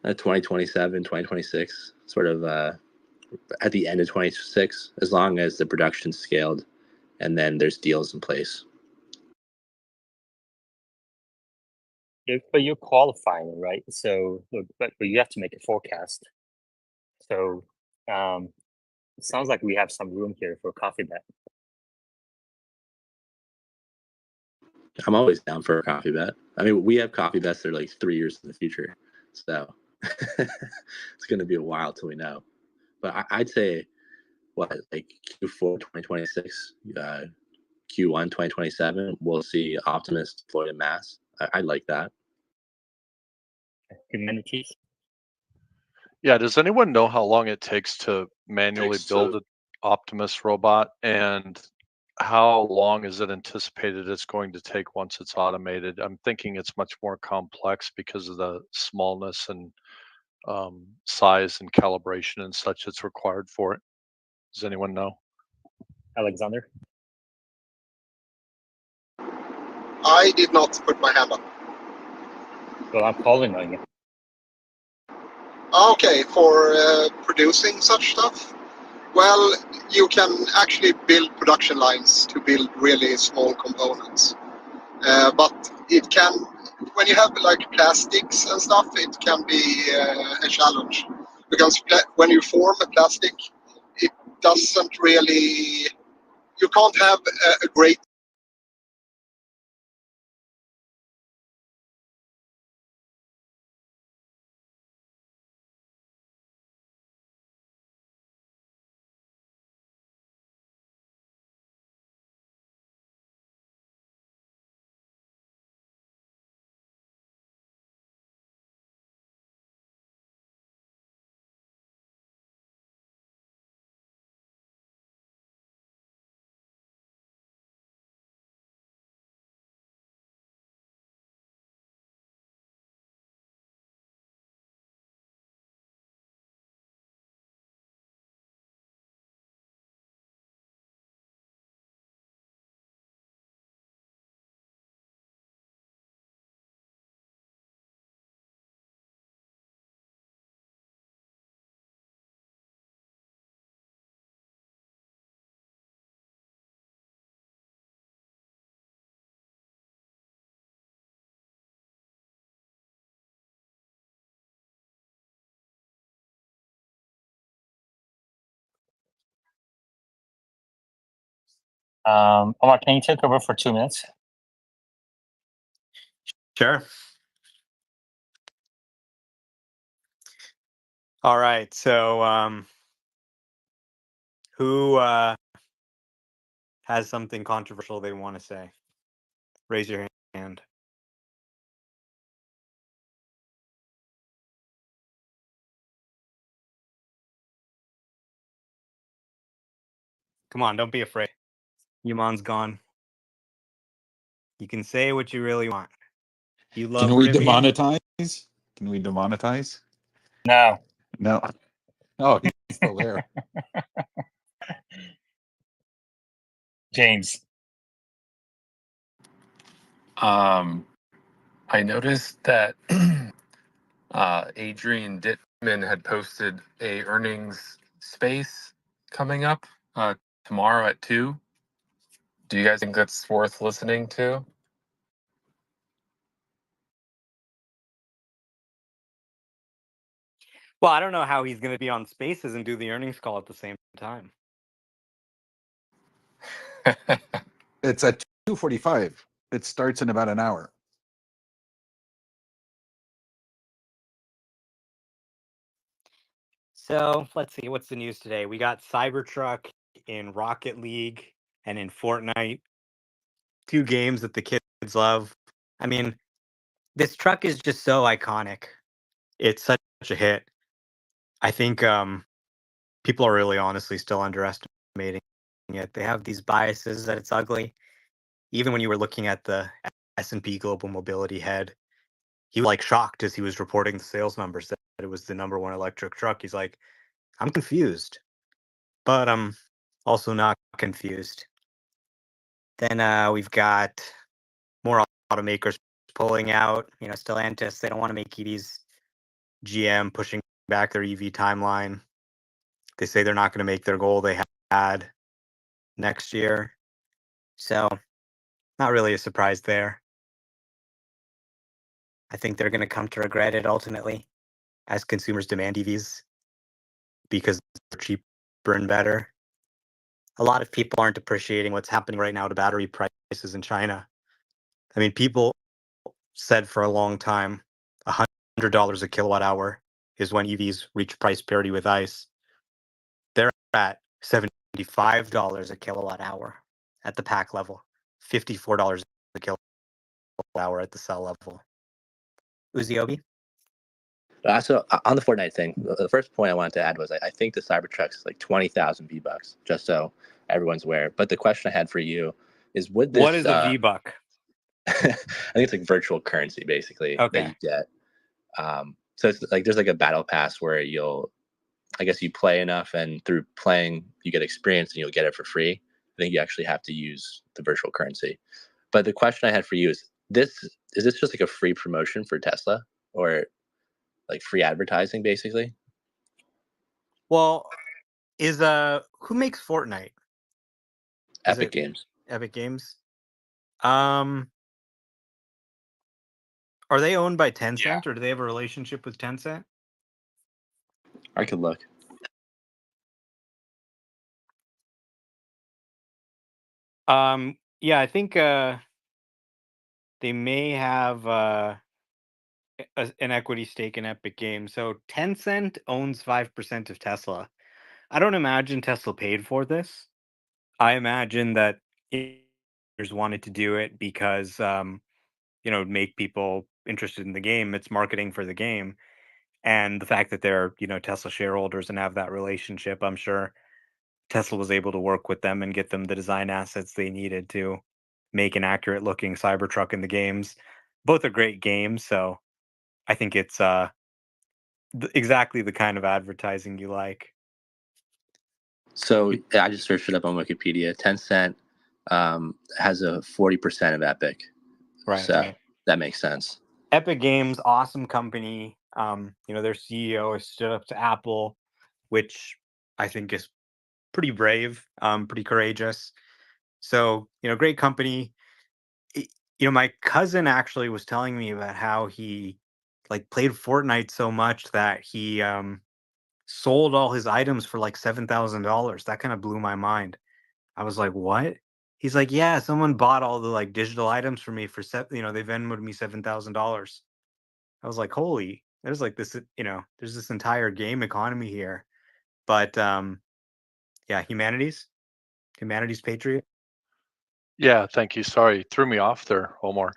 2027, 2026, sort of at the end of 26, as long as the production's scaled and then there's deals in place. But you're qualifying, right? So, but you have to make a forecast. So, it sounds like we have some room here for a coffee bet. I'm always down for a coffee bet. I mean, we have coffee bets that are like 3 years in the future, so it's going to be a while till we know. But I'd say like Q4 2026, Q1 2027, we'll see Optimus deployed in mass. I like that. Humanities. Yeah, does anyone know how long it takes to manually build an Optimus robot, and how long is it anticipated it's going to take once it's automated? I'm thinking it's much more complex because of the smallness and size and calibration and such that's required for it. Does anyone know? Alexander? I did not put my hand up. Well, I'm calling on you. Okay, for producing such stuff? Well, you can actually build production lines to build really small components. But it can, when you have like plastics and stuff, it can be a challenge. Because when you form a plastic, it doesn't really, you can't have a great Omar, can you take over for 2 minutes? Sure. All right. So, who has something controversial they want to say? Raise your hand. Come on, don't be afraid. Yuman's gone. You can say what you really want. You love Can we Rivian? demonetize? Can we demonetize? No. No. Oh, he's still there. James. I noticed that Adrian Dittman had posted a earnings space coming up tomorrow at 2. Do you guys think that's worth listening to? Well, I don't know how he's going to be on Spaces and do the earnings call at the same time. It's at 2:45. It starts in about an hour. So let's see, what's the news today? We got Cybertruck in Rocket League and in Fortnite. 2 games that the kids love. I mean, this truck is just so iconic. It's such a hit. I think people are really honestly still underestimating it. They have these biases that it's ugly. Even when you were looking at the S&P Global Mobility head, he was like shocked as he was reporting the sales numbers that it was the number one electric truck. He's like, I'm confused, but I'm also not confused. Then we've got more automakers pulling out. Stellantis, they don't want to make EVs. GM pushing back their EV timeline. They say they're not going to make their goal they had next year. So, not really a surprise there. I think they're going to come to regret it ultimately as consumers demand EVs because they're cheaper and better. A lot of people aren't appreciating what's happening right now to battery prices in China. I mean, people said for a long time $100 a kilowatt hour is when EVs reach price parity with ICE. They're at $75 a kilowatt hour at the pack level, $54 a kilowatt hour at the cell level. Uziobi? So on the Fortnite thing, the first point I wanted to add was I think the Cybertruck's like 20,000 V-bucks, just so everyone's aware. But the question I had for you is, would this? What is a V-buck? I think it's like virtual currency basically that you get. So it's like there's like a battle pass where I guess you play enough, and through playing you get experience, and you'll get it for free. I think you actually have to use the virtual currency. But the question I had for you is this just like a free promotion for Tesla, or like free advertising basically? Well, who makes Fortnite? Epic Games. Epic Games. Are they owned by Tencent, or do they have a relationship with Tencent? I could look. Yeah, I think they may have an equity stake in Epic Games. So Tencent owns 5% of Tesla. I don't imagine Tesla paid for this. I imagine that investors wanted to do it because make people interested in the game. It's marketing for the game. And the fact that they're, Tesla shareholders and have that relationship, I'm sure Tesla was able to work with them and get them the design assets they needed to make an accurate looking Cybertruck in the games. Both are great games, so I think it's exactly the kind of advertising you like. So I just searched it up on Wikipedia. Tencent has a 40% of Epic. Right. So right. that makes sense. Epic Games, awesome company. Their CEO has stood up to Apple, which I think is pretty brave, pretty courageous. So, great company. My cousin actually was telling me about how he played Fortnite so much that he sold all his items for like $7,000. That kind of blew my mind. I was like, what? He's like, yeah, someone bought all the digital items for me for they Venmoed me $7,000. I was like, holy, there's there's this entire game economy here. But yeah, humanities patriot. Yeah, thank you. Sorry, threw me off there, Omar.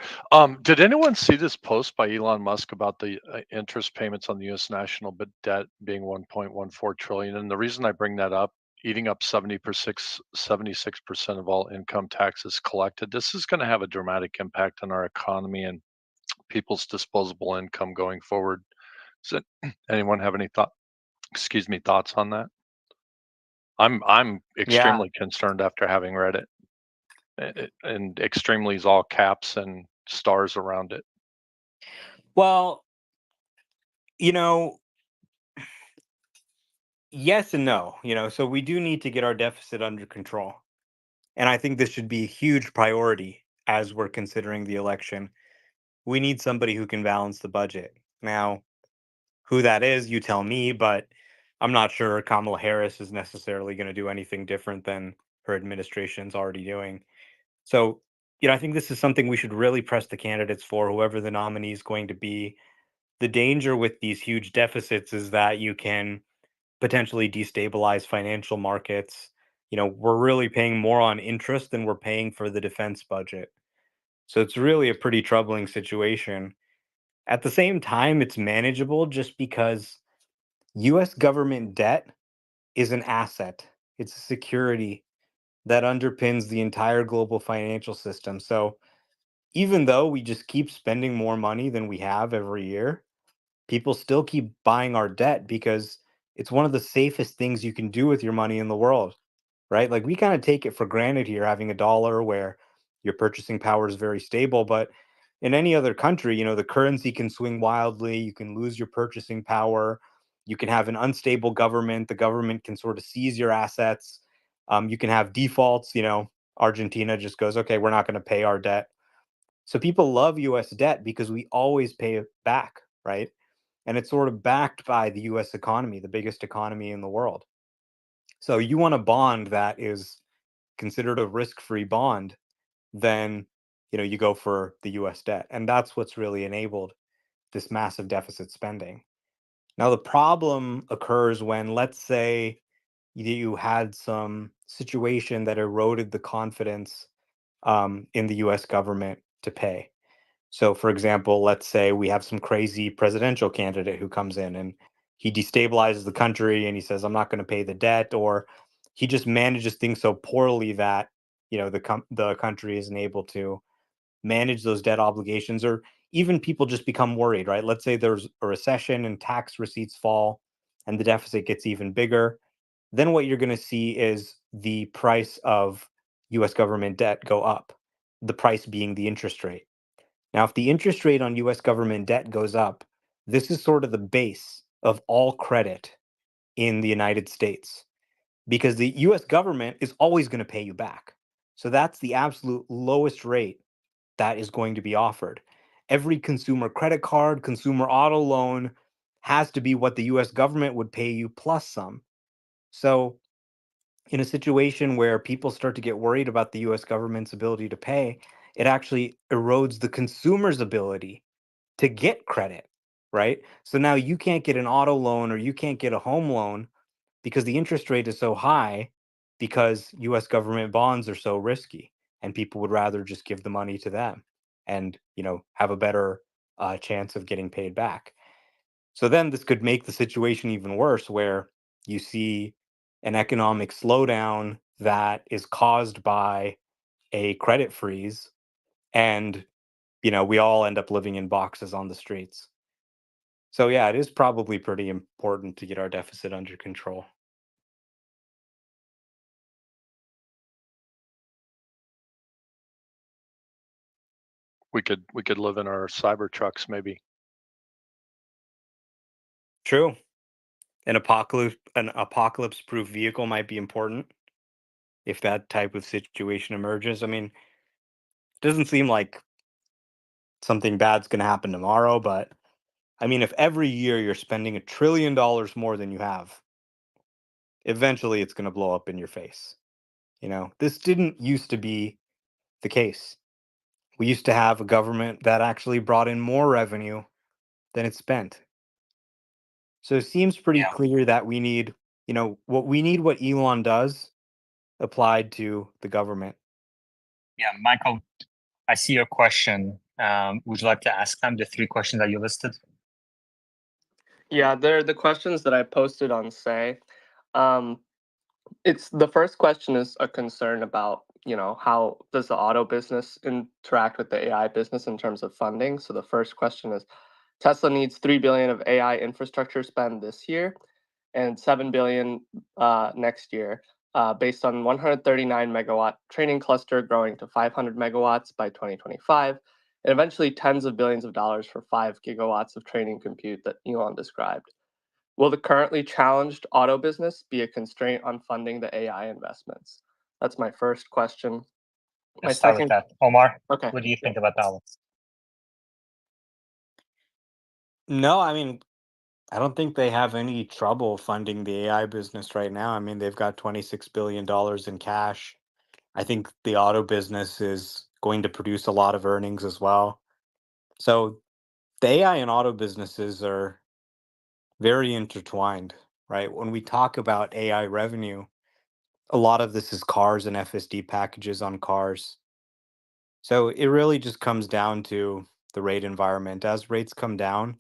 Did anyone see this post by Elon Musk about the interest payments on the U.S. national debt being 1.14 trillion? And the reason I bring that up, eating up 76% of all income taxes collected, this is going to have a dramatic impact on our economy and people's disposable income going forward. Does anyone have any thoughts on that? I'm extremely concerned after having read it. And extremely is all caps and stars around it. Well, yes and no. So we do need to get our deficit under control. And I think this should be a huge priority as we're considering the election. We need somebody who can balance the budget. Now, who that is, you tell me, but I'm not sure Kamala Harris is necessarily going to do anything different than her administration's already doing. So, I think this is something we should really press the candidates for, whoever the nominee is going to be. The danger with these huge deficits is that you can potentially destabilize financial markets. We're really paying more on interest than we're paying for the defense budget. So it's really a pretty troubling situation. At the same time, it's manageable just because US government debt is an asset. It's a security that underpins the entire global financial system. So even though we just keep spending more money than we have every year, people still keep buying our debt because it's one of the safest things you can do with your money in the world, right? Like we kind of take it for granted here having a dollar where your purchasing power is very stable, but in any other country, the currency can swing wildly, you can lose your purchasing power, you can have an unstable government, the government can sort of seize your assets, you can have defaults, Argentina just goes, okay, we're not going to pay our debt. So people love US debt because we always pay it back, right? And it's sort of backed by the US economy, the biggest economy in the world. So you want a bond that is considered a risk-free bond, then you go for the US debt. And that's what's really enabled this massive deficit spending. Now the problem occurs when, let's say, you had some situation that eroded the confidence in the US government to pay. So, for example, let's say we have some crazy presidential candidate who comes in and he destabilizes the country and he says, I'm not going to pay the debt, or he just manages things so poorly that, the country isn't able to manage those debt obligations, or even people just become worried, right? Let's say there's a recession and tax receipts fall and the deficit gets even bigger. Then what you're going to see is the price of US government debt go up, the price being the interest rate. Now, if the interest rate on US government debt goes up, this is sort of the base of all credit in the United States because the US government is always going to pay you back. So that's the absolute lowest rate that is going to be offered. Every consumer credit card, consumer auto loan has to be what the US government would pay you plus some. So, in a situation where people start to get worried about the US government's ability to pay, it actually erodes the consumer's ability to get credit, right? So now you can't get an auto loan or you can't get a home loan because the interest rate is so high because US government bonds are so risky and people would rather just give the money to them and, have a better chance of getting paid back. So then this could make the situation even worse where you see an economic slowdown that is caused by a credit freeze and we all end up living in boxes on the streets. So yeah, it is probably pretty important to get our deficit under control. We could live in our Cybertrucks maybe. True. An apocalypse proof vehicle might be important if that type of situation emerges. I mean, it doesn't seem like something bad's going to happen tomorrow, but I mean, if every year you're spending $1 trillion more than you have, eventually it's going to blow up in your face. This didn't used to be the case. We used to have a government that actually brought in more revenue than it spent. So it seems pretty Yeah. clear that we need, what Elon does applied to the government. Yeah, Michael, I see your question. Would you like to ask them the 3 questions that you listed? Yeah, they're the questions that I posted on Say. Um, it's the first question is a concern about, how does the auto business interact with the AI business in terms of funding? So the first question is Tesla needs 3 billion of AI infrastructure spend this year and 7 billion next year, based on 139 megawatt training cluster growing to 500 megawatts by 2025, and eventually tens of billions of dollars for 5 gigawatts of training compute that Elon described. Will the currently challenged auto business be a constraint on funding the AI investments? That's my first question. My Let's start with second, that. Omar, okay. what do you Yeah. think about that one? No, I mean, I don't think they have any trouble funding the AI business right now. I mean, they've got $26 billion in cash. I think the auto business is going to produce a lot of earnings as well. So the AI and auto businesses are very intertwined, right? When we talk about AI revenue, a lot of this is cars and FSD packages on cars. So it really just comes down to the rate environment. As rates come down,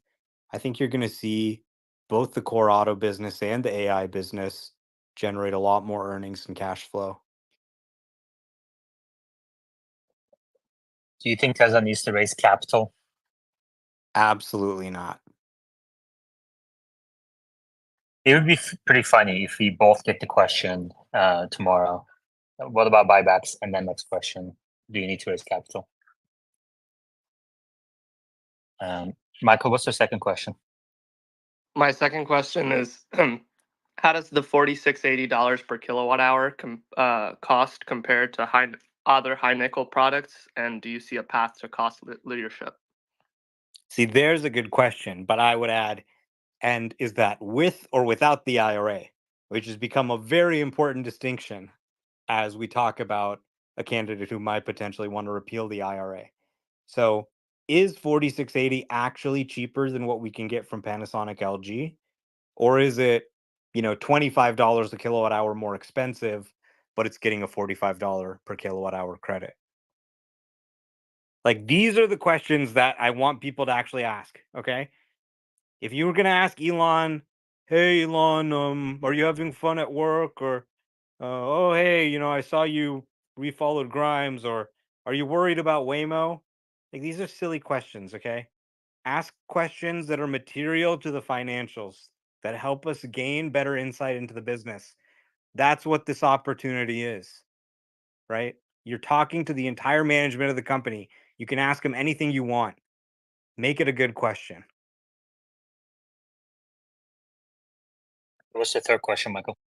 I think you're going to see both the core auto business and the AI business generate a lot more earnings and cash flow. Do you think Tesla needs to raise capital? Absolutely not. It would be pretty funny if we both get the question tomorrow. What about buybacks? And then next question, do you need to raise capital? Michael, what's the second question? My second question is, how does the $46.80 per kilowatt hour cost compared to other high nickel products? And do you see a path to cost leadership? See, there's a good question, but I would add, and is that with or without the IRA, which has become a very important distinction as we talk about a candidate who might potentially want to repeal the IRA. So, is 4680 actually cheaper than what we can get from Panasonic LG? Or is it, $25 a kilowatt hour more expensive, but it's getting a $45 per kilowatt hour credit? Like, these are the questions that I want people to actually ask, okay? If you were going to ask Elon, hey, Elon, are you having fun at work? Or, oh, hey, I saw you refollowed Grimes. Or, are you worried about Waymo? Like, these are silly questions, okay? Ask questions that are material to the financials, that help us gain better insight into the business. That's what this opportunity is, right? You're talking to the entire management of the company. You can ask them anything you want. Make it a good question. What's the third question, Michael?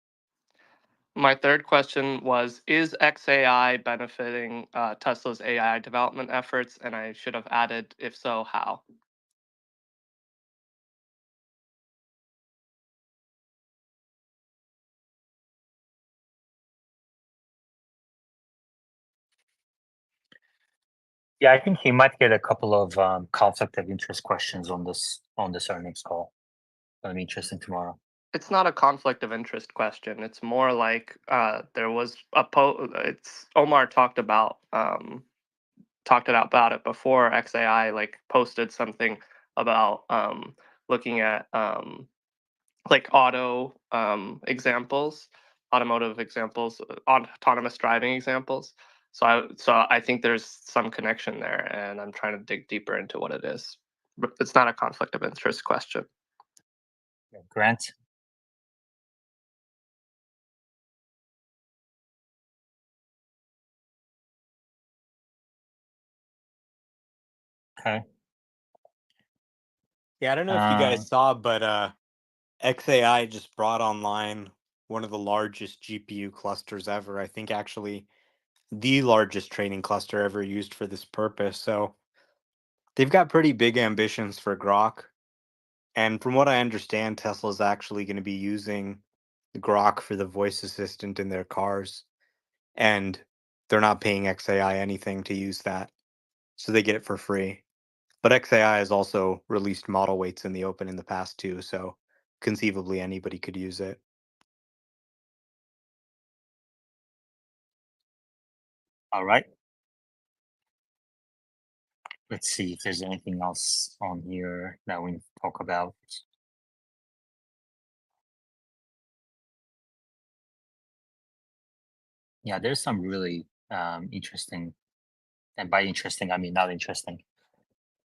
My third question was, is XAI benefiting Tesla's AI development efforts? And I should have added, if so, how? Yeah, I think he might get a couple of conflict of interest questions on this earnings call. It'll be interesting tomorrow. It's not a conflict of interest question. It's more like there was it's Omar talked about it before. XAI like posted something about looking at like automotive examples, autonomous driving examples. So I think there's some connection there, and I'm trying to dig deeper into what it is. But it's not a conflict of interest question. Grant? Okay. Yeah, I don't know if you guys saw, but XAI just brought online one of the largest GPU clusters ever. I think actually the largest training cluster ever used for this purpose. So they've got pretty big ambitions for Grok. And from what I understand, Tesla's actually going to be using Grok for the voice assistant in their cars. And they're not paying XAI anything to use that. So they get it for free. But XAI has also released model weights in the open in the past too. So conceivably anybody could use it. All right. Let's see if there's anything else on here that we talk about. Yeah, there's some really interesting, and by interesting, I mean not interesting,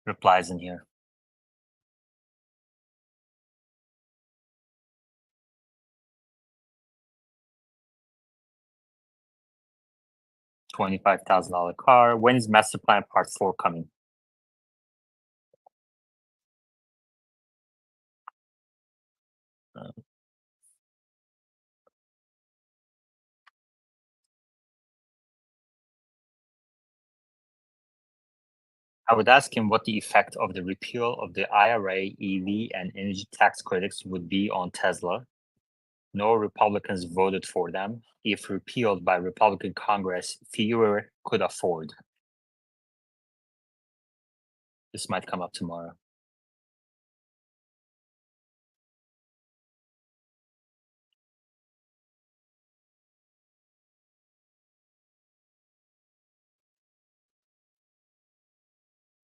replies in here. $25,000 car. When is Master Plan Part 4 coming? I would ask him what the effect of the repeal of the IRA, EV, and energy tax credits would be on Tesla. No Republicans voted for them. If repealed by Republican Congress, fewer could afford. This might come up tomorrow.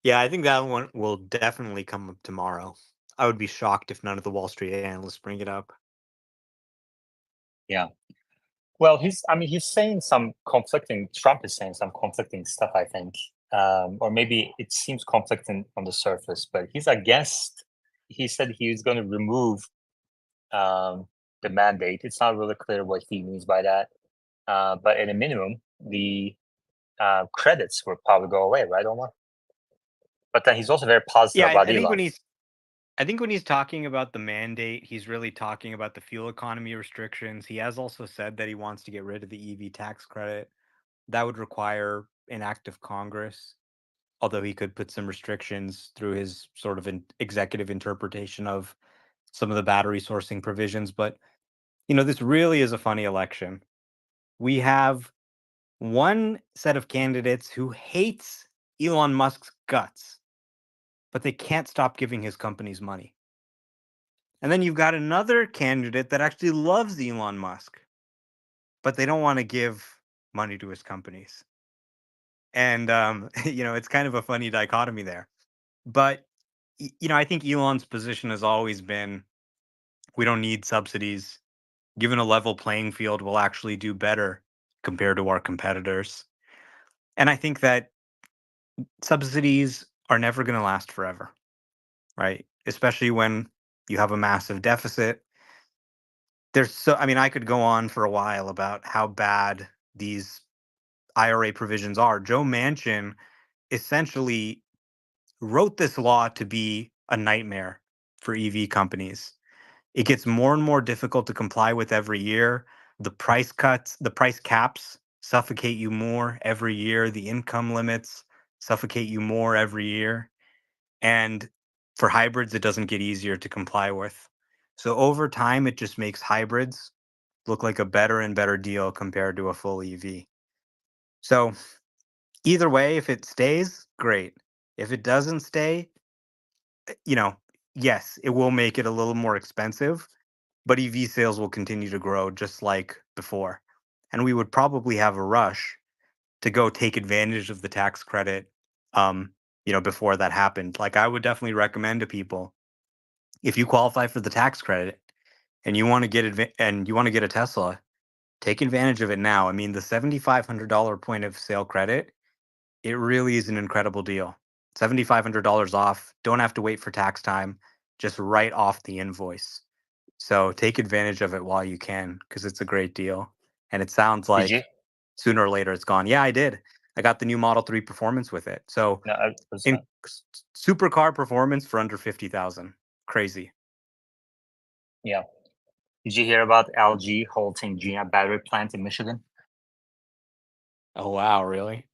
Yeah, I think that one will definitely come up tomorrow. I would be shocked if none of the Wall Street analysts bring it up. Yeah. Well, he's saying some conflicting. Trump is saying some conflicting stuff, I think, or maybe it seems conflicting on the surface. But he's against. He said he's going to remove the mandate. It's not really clear what he means by that. But at a minimum, the credits will probably go away, right, Omar? But then he's also very positive Yeah, about I think Elon. when he's talking about the mandate, he's really talking about the fuel economy restrictions. He has also said that he wants to get rid of the EV tax credit. That would require an act of Congress, although he could put some restrictions through his sort of executive interpretation of some of the battery sourcing provisions. But, this really is a funny election. We have one set of candidates who hates Elon Musk's guts, but they can't stop giving his companies money. And then you've got another candidate that actually loves Elon Musk, but they don't want to give money to his companies. And, it's kind of a funny dichotomy there. But, I think Elon's position has always been we don't need subsidies. Given a level playing field, we'll actually do better compared to our competitors. And I think that subsidies are never going to last forever, right? Especially when you have a massive deficit. I could go on for a while about how bad these IRA provisions are. Joe Manchin essentially wrote this law to be a nightmare for EV companies. It gets more and more difficult to comply with every year. The price caps suffocate you more every year. The income limits suffocate you more every year. And for hybrids, it doesn't get easier to comply with. So over time, it just makes hybrids look like a better and better deal compared to a full EV. So either way, if it stays, great. If it doesn't stay, yes, it will make it a little more expensive, but EV sales will continue to grow just like before. And we would probably have a rush to go take advantage of the tax credit before that happened. Like, I would definitely recommend to people, if you qualify for the tax credit and you want to get a Tesla, take advantage of it now. I mean, the $7,500 point of sale credit, it really is an incredible deal. $7,500 off. Don't have to wait for tax time. Just write off the invoice. So take advantage of it while you can, because it's a great deal. And it sounds Did you? like sooner or later it's gone. Yeah, I did. I got the new Model 3 Performance with it. So No, it was in supercar performance for under 50,000. Crazy. yeah. Did you hear about LG halting Gina battery plant in Michigan? Oh, wow, really?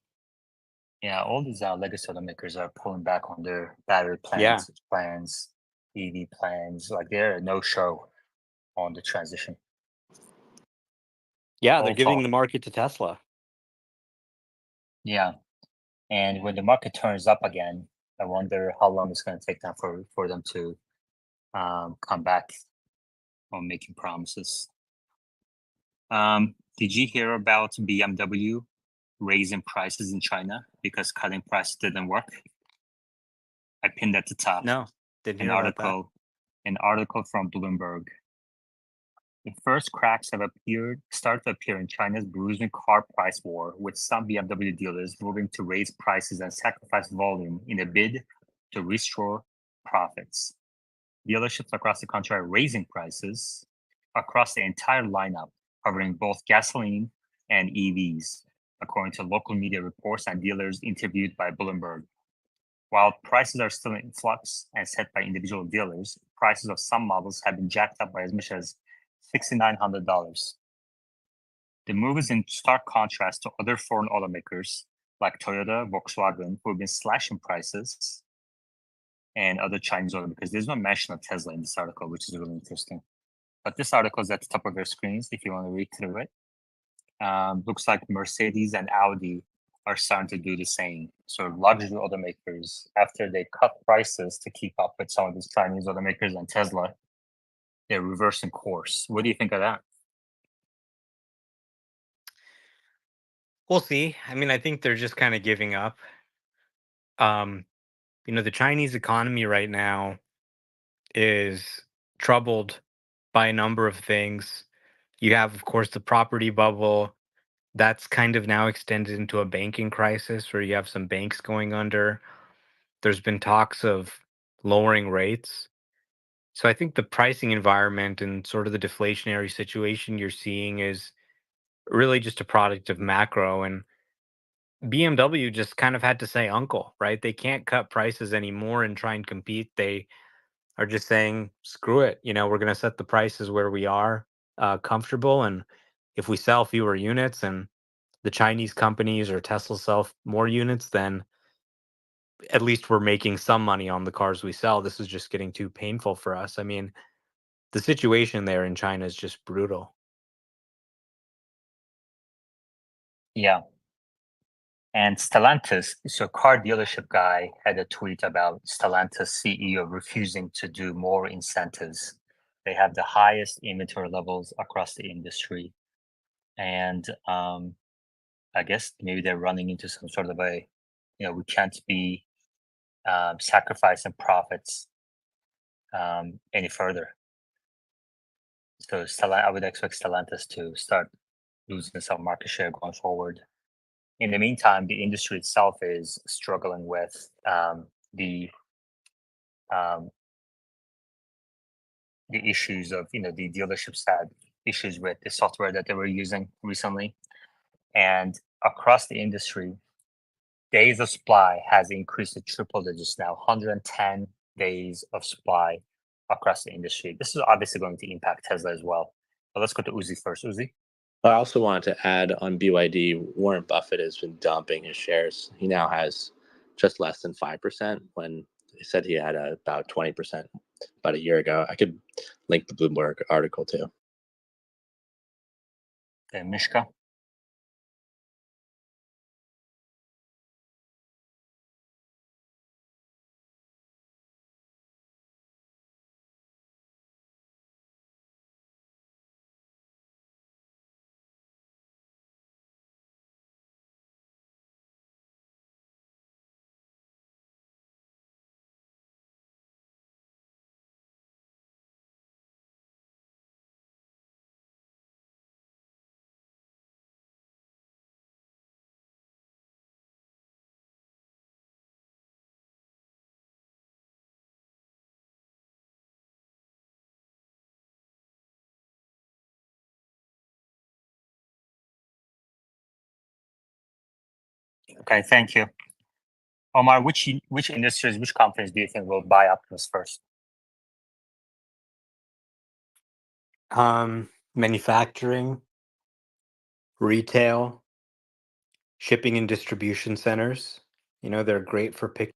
Yeah, all these legacy automakers are pulling back on their battery Yeah. plans, EV plans. Like, they're a no-show on the transition. Yeah, All they're giving talk. the market to Tesla. Yeah, and when the market turns up again, I wonder how long it's going to take them for them to come back on making promises. Did you hear about BMW raising prices in China because cutting prices didn't work? I pinned at the top No, didn't an hear about that. article from Bloomberg. The first cracks have started to appear in China's bruising car price war, with some BMW dealers moving to raise prices and sacrifice volume in a bid to restore profits. Dealerships across the country are raising prices across the entire lineup, covering both gasoline and EVs, according to local media reports and dealers interviewed by Bloomberg. While prices are still in flux and set by individual dealers, prices of some models have been jacked up by as much as $6,900. The move is in stark contrast to other foreign automakers like Toyota, Volkswagen, who have been slashing prices, and other Chinese automakers. There's no mention of Tesla in this article, which is really interesting. But this article is at the top of your screens if you want to read through it. Looks like Mercedes and Audi are starting to do the same. So luxury automakers, after they cut prices to keep up with some of these Chinese automakers and Tesla, they're reversing course. What do you think of that? We'll see. I mean, I think they're just kind of giving up. The Chinese economy right now is troubled by a number of things. You have, of course, the property bubble. That's kind of now extended into a banking crisis where you have some banks going under. There's been talks of lowering rates. So I think the pricing environment and sort of the deflationary situation you're seeing is really just a product of macro. And BMW just kind of had to say uncle, right? They can't cut prices anymore and try and compete. They are just saying, screw it. We're going to set the prices where we are comfortable. And if we sell fewer units and the Chinese companies or Tesla sell more units, then at least we're making some money on the cars we sell. This is just getting too painful for us. I mean, the situation there in China is just brutal. Yeah. And Stellantis, so car dealership guy had a tweet about Stellantis CEO refusing to do more incentives. They have the highest inventory levels across the industry. And I guess maybe they're running into some sort of we can't be sacrificing profits any further. So I would expect Stellantis to start losing some market share going forward. In the meantime, the industry itself is struggling with the issues of the dealerships had issues with the software that they were using recently, and across the industry, days of supply has increased to triple digits now, 110 days of supply across the industry. This is obviously going to impact Tesla as well. But let's go to Uzi first. Uzi. I also wanted to add on BYD, Warren Buffett has been dumping his shares. He now has just less than 5% when he said he had about 20% about a year ago. I could link the Bloomberg article too. Okay, Mishka. Okay, thank you. Omar, which industries, which companies do you think will buy Optimus first? Manufacturing, retail, shipping and distribution centers. They're great for picking